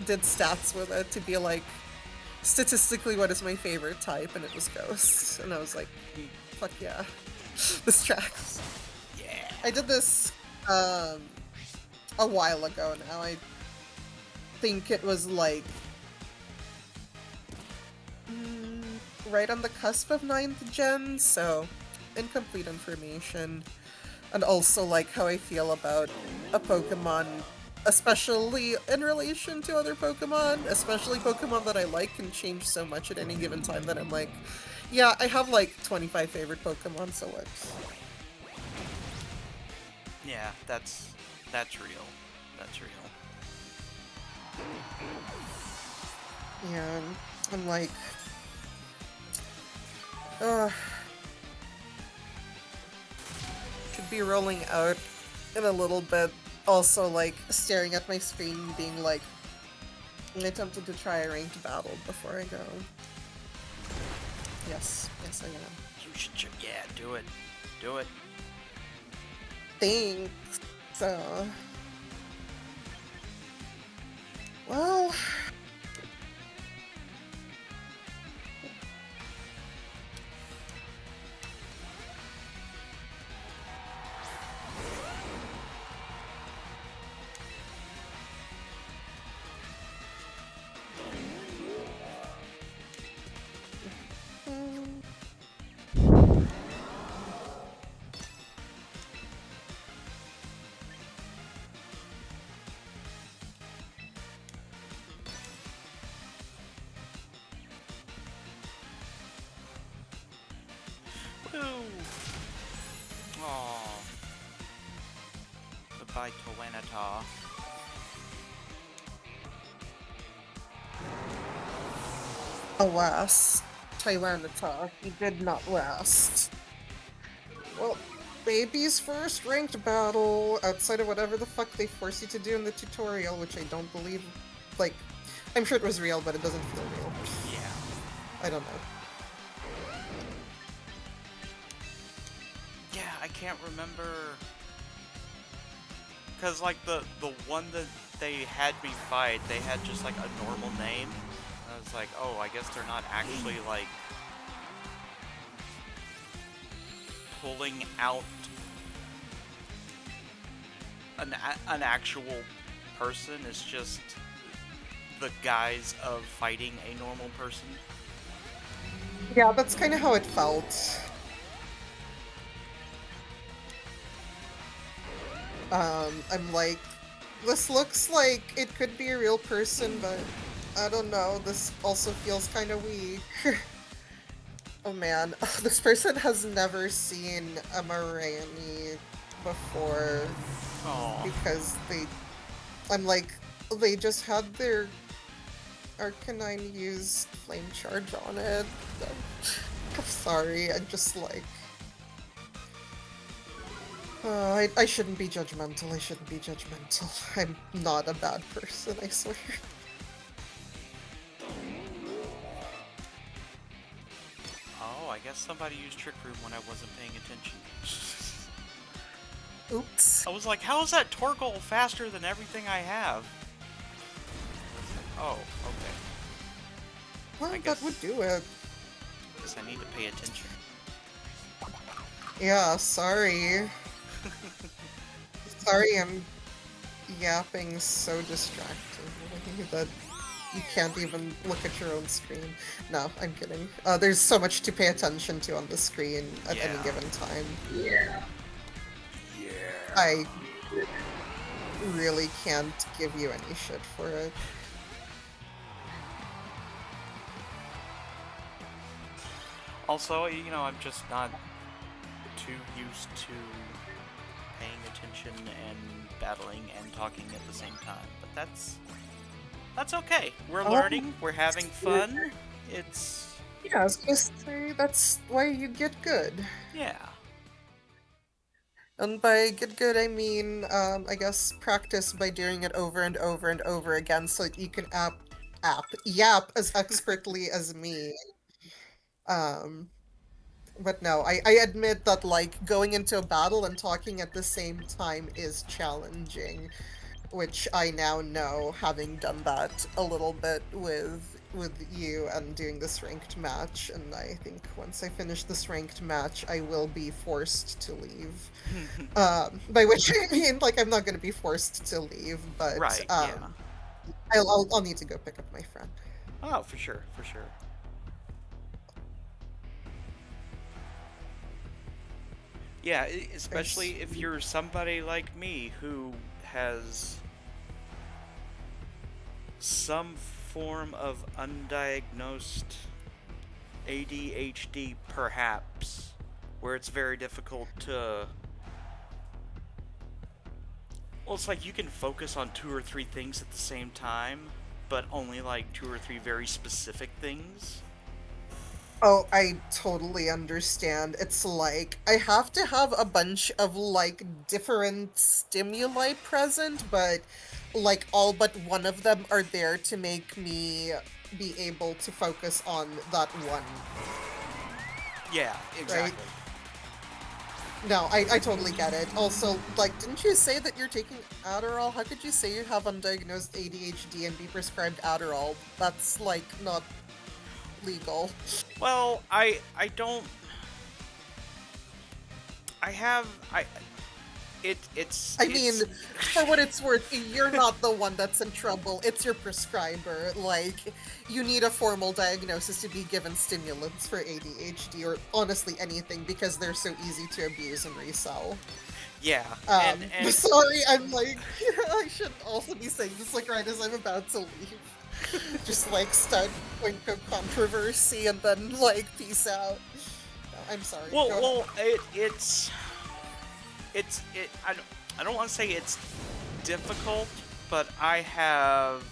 [SPEAKER 2] did stats with it to be like, statistically, what is my favorite type? And it was Ghost. And I was like, fuck yeah. This tracks.
[SPEAKER 1] Yeah.
[SPEAKER 2] I did this a while ago now. I think it was like right on the cusp of 9th gen, so incomplete information. And also like how I feel about a Pokemon, especially in relation to other Pokemon, especially Pokemon that I like, can change so much at any given time that I'm like, yeah, I have like 25 favorite Pokemon, so what?
[SPEAKER 1] Yeah, that's real. That's real.
[SPEAKER 2] Yeah, I'm like, should be rolling out in a little bit. Also, like, staring at my screen being like, I'm tempted to try a ranked battle before I go. Yes, I am.
[SPEAKER 1] You should, yeah, do it. Do it.
[SPEAKER 2] Thanks. Well...
[SPEAKER 1] Woo! Aww. Goodbye to Tyranitar.
[SPEAKER 2] Alas, Tyranitar, he did not last. Well, baby's first ranked battle, outside of whatever the fuck they force you to do in the tutorial, which I don't believe, like, I'm sure it was real, but it doesn't feel real.
[SPEAKER 1] Yeah.
[SPEAKER 2] I don't know.
[SPEAKER 1] Yeah, I can't remember... Because, like, the one that they had me fight, they had just, like, a normal name. I was like, oh, I guess they're not actually, like, pulling out an actual person. It's just the guise of fighting a normal person.
[SPEAKER 2] Yeah, that's kind of how it felt. I'm like, this looks like it could be a real person, but I don't know, this also feels kind of weak. Oh man, this person has never seen a Mareani before.
[SPEAKER 1] Aww.
[SPEAKER 2] Because I'm like, they just had their Arcanine use Flame Charge on it. I'm sorry, I just like... I shouldn't be judgmental, I'm not a bad person, I swear.
[SPEAKER 1] Oh, I guess somebody used Trick Room when I wasn't paying attention.
[SPEAKER 2] Oops.
[SPEAKER 1] I was like, how is that Torkoal faster than everything I have? Oh, okay.
[SPEAKER 2] Well,
[SPEAKER 1] I guess-
[SPEAKER 2] that would do it.
[SPEAKER 1] Guess I need to pay attention.
[SPEAKER 2] Yeah, sorry. Sorry I'm yapping so distractingly that you can't even look at your own screen. No, I'm kidding. There's so much to pay attention to on the screen at any given time.
[SPEAKER 3] Yeah.
[SPEAKER 2] I really can't give you any shit for it.
[SPEAKER 1] Also, you know, I'm just not too used to paying attention and battling and talking at the same time. But that's okay. We're learning. We're having fun. It's
[SPEAKER 2] Yeah, I was gonna say that's why you get good.
[SPEAKER 1] Yeah.
[SPEAKER 2] And by get good, I mean, I guess practice by doing it over and over and over again so that you can yap as expertly as me. Um, but no, I admit that, like, going into a battle and talking at the same time is challenging, which I now know, having done that a little bit with you and doing this ranked match. And I think once I finish this ranked match, I will be forced to leave. By which I mean, like, I'm not going to be forced to leave, but
[SPEAKER 1] Right, yeah.
[SPEAKER 2] I'll need to go pick up my friend.
[SPEAKER 1] Oh, for sure, for sure. Yeah,
[SPEAKER 2] There's
[SPEAKER 1] especially if you're somebody like me who has some form of undiagnosed ADHD, perhaps, where it's very difficult to. Well, it's like you can focus on two or three things at the same time, but only like two or three very specific things.
[SPEAKER 2] Oh, I totally understand. It's like I have to have a bunch of like different stimuli present, but like all but one of them are there to make me be able to focus on that one,
[SPEAKER 1] Yeah,
[SPEAKER 2] right?
[SPEAKER 1] exactly.
[SPEAKER 2] No, I totally get it. Also, like, didn't you say that you're taking Adderall? How could you say you have undiagnosed ADHD and be prescribed Adderall? That's like not legal.
[SPEAKER 1] Well, I don't. I have I
[SPEAKER 2] I mean,
[SPEAKER 1] it's
[SPEAKER 2] for what it's worth, you're not the one that's in trouble. It's your prescriber. Like, you need a formal diagnosis to be given stimulants for ADHD or honestly anything because they're so easy to abuse and resell.
[SPEAKER 1] yeah, and
[SPEAKER 2] Sorry, I'm like, I should also be saying this like right as I'm about to leave. Just like start point of controversy and then like peace out. No, I'm sorry.
[SPEAKER 1] well,
[SPEAKER 2] Go ahead.
[SPEAKER 1] well, I don't want to say it's difficult, but I have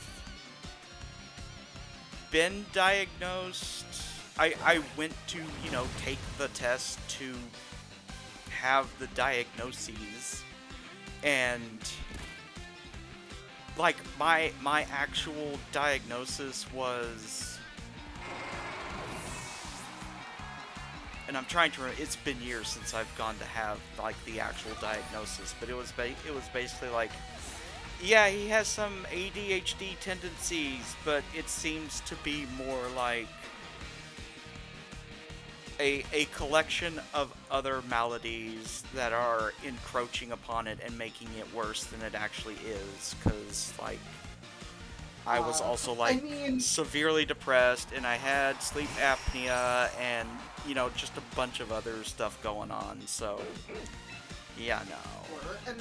[SPEAKER 1] been diagnosed. I went to, take the test to have the diagnoses, and like my actual diagnosis was, and I'm trying to it's been years since I've gone to have like the actual diagnosis, but it was basically like, yeah, he has some ADHD tendencies, but it seems to be more like a collection of other maladies that are encroaching upon it and making it worse than it actually is. Because, like, I was also,
[SPEAKER 2] I
[SPEAKER 1] like,
[SPEAKER 2] mean,
[SPEAKER 1] severely depressed, and I had sleep apnea, and, just a bunch of other stuff going on. So, yeah, no.
[SPEAKER 2] Sure.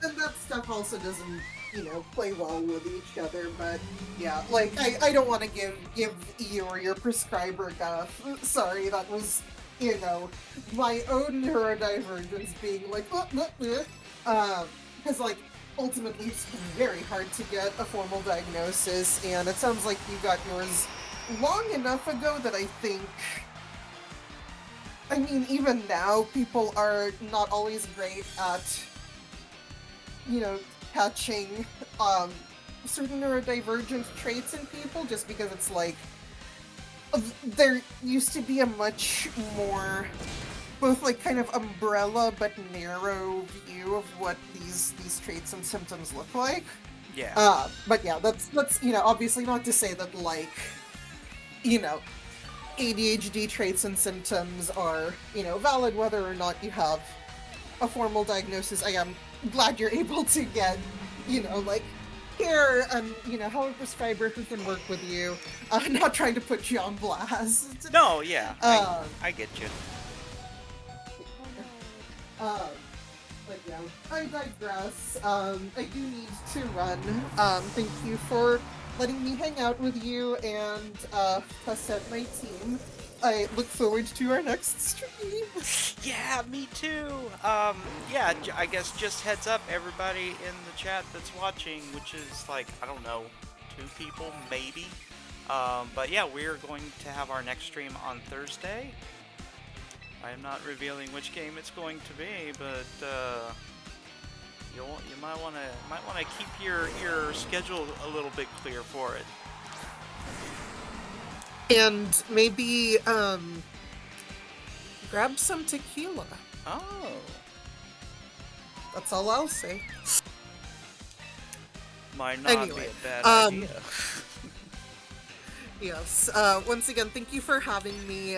[SPEAKER 2] And that stuff also doesn't, play well with each other, but yeah, like I don't want to give you or your prescriber guff. Sorry, that was, my own neurodivergence being like, because like ultimately it's very hard to get a formal diagnosis, and it sounds like you got yours long enough ago that I mean, even now, people are not always great at, you know, catching certain neurodivergent traits in people just because it's like there used to be a much more both like kind of umbrella but narrow view of what these traits and symptoms look like.
[SPEAKER 1] Yeah.
[SPEAKER 2] But yeah, that's obviously not to say that like you know ADHD traits and symptoms are valid whether or not you have a formal diagnosis. I am glad you're able to get like here and have a prescriber who can work with you. Not trying to put you on blast.
[SPEAKER 1] No, yeah,
[SPEAKER 2] Um,
[SPEAKER 1] I get you.
[SPEAKER 2] um, but yeah, I digress. I do need to run. Thank you for letting me hang out with you and test out my team. I look forward to our next stream.
[SPEAKER 1] Yeah, me too. Yeah, I guess just heads up, everybody in the chat that's watching, which is like, I don't know, two people maybe. But yeah, we're going to have our next stream on Thursday. I am not revealing which game it's going to be, but you might want to keep your schedule a little bit clear for it.
[SPEAKER 2] And maybe grab some tequila.
[SPEAKER 1] Oh.
[SPEAKER 2] That's all I'll say.
[SPEAKER 1] Might not
[SPEAKER 2] Anyway,
[SPEAKER 1] be a bad idea.
[SPEAKER 2] Yes. Once again, thank you for having me.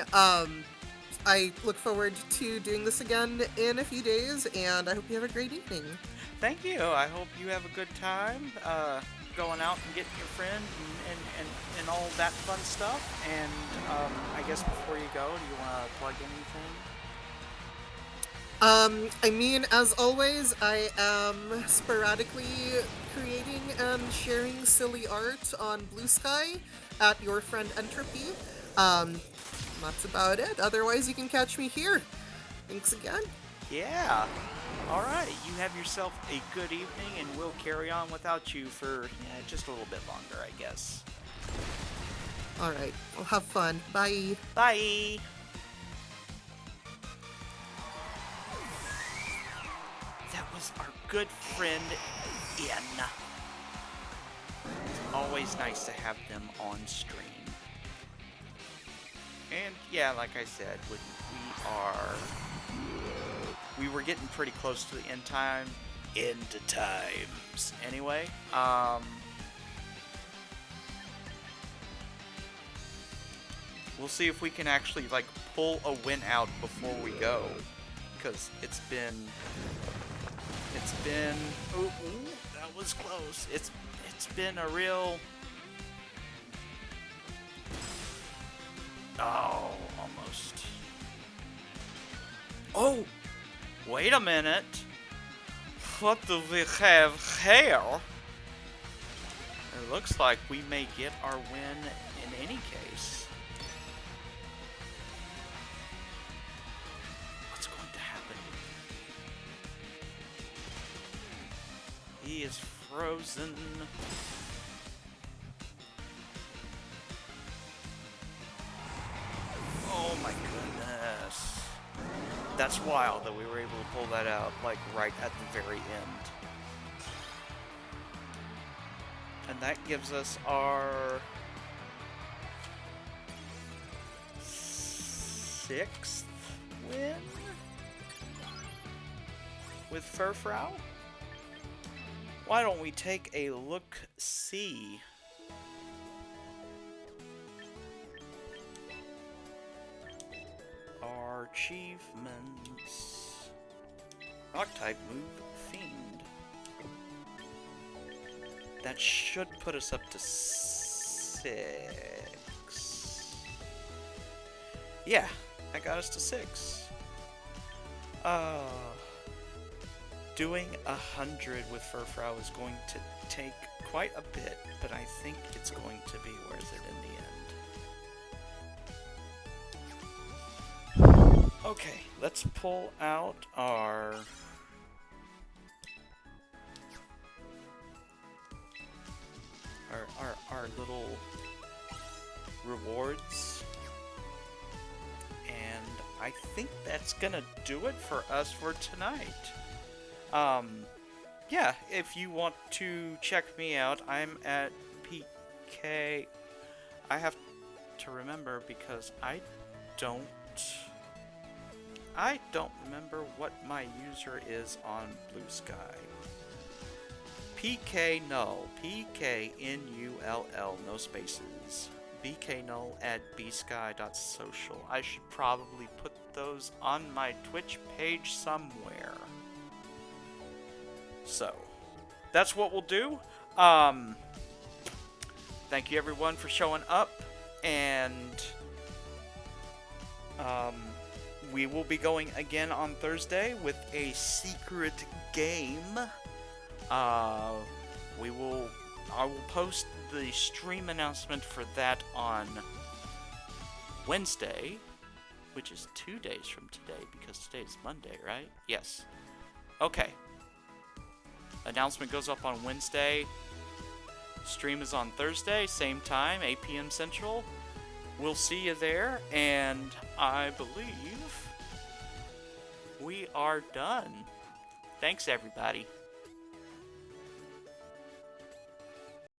[SPEAKER 2] I look forward to doing this again in a few days, and I hope you have a great evening.
[SPEAKER 1] Thank you. I hope you have a good time going out and getting your friend and all that fun stuff. And I guess before you go, do you want to plug anything?
[SPEAKER 2] I mean, as always, I am sporadically creating and sharing silly art on Blue Sky at Your Friend Entropy. That's about it. Otherwise, you can catch me here. Thanks again.
[SPEAKER 1] Yeah. Alright, you have yourself a good evening, and we'll carry on without you for just a little bit longer, I guess.
[SPEAKER 2] Alright, well, have fun. Bye.
[SPEAKER 1] Bye! That was our good friend, Ian. It's always nice to have them on stream. And yeah, like I said, we were getting pretty close to the end times. Anyway, we'll see if we can actually like pull a win out before we go, because it's been. Ooh, that was close. It's been a real. Oh, almost. Oh, wait a minute. What do we have here? It looks like we may get our win in any case. What's going to happen? He is frozen. Oh my goodness. That's wild that we were able to pull that out, like, right at the very end. And that gives us our 6th win with Furfrau. Why don't we take a look-see? Our achievements. Rock type move Fiend. That should put us up to 6. Yeah, that got us to 6. Doing 100 with Furfrau is going to take quite a bit, but I think it's going to be worth it in the end. Okay, let's pull out our little rewards, and I think that's gonna do it for us for tonight. Yeah, if you want to check me out, I'm at PK. I have to remember because I don't remember what my user is on Blue Sky. PK Null, PKNULL, no spaces. BKNull at bsky.social. I should probably put those on my Twitch page somewhere. So, that's what we'll do. Thank you everyone for showing up, and we will be going again on Thursday with a secret game. I will post the stream announcement for that on Wednesday, which is 2 days from today, because today is Monday, right? Yes. Okay. Announcement goes up on Wednesday. Stream is on Thursday, same time, 8 p.m. Central. We'll see you there, and I believe we are done. Thanks, everybody.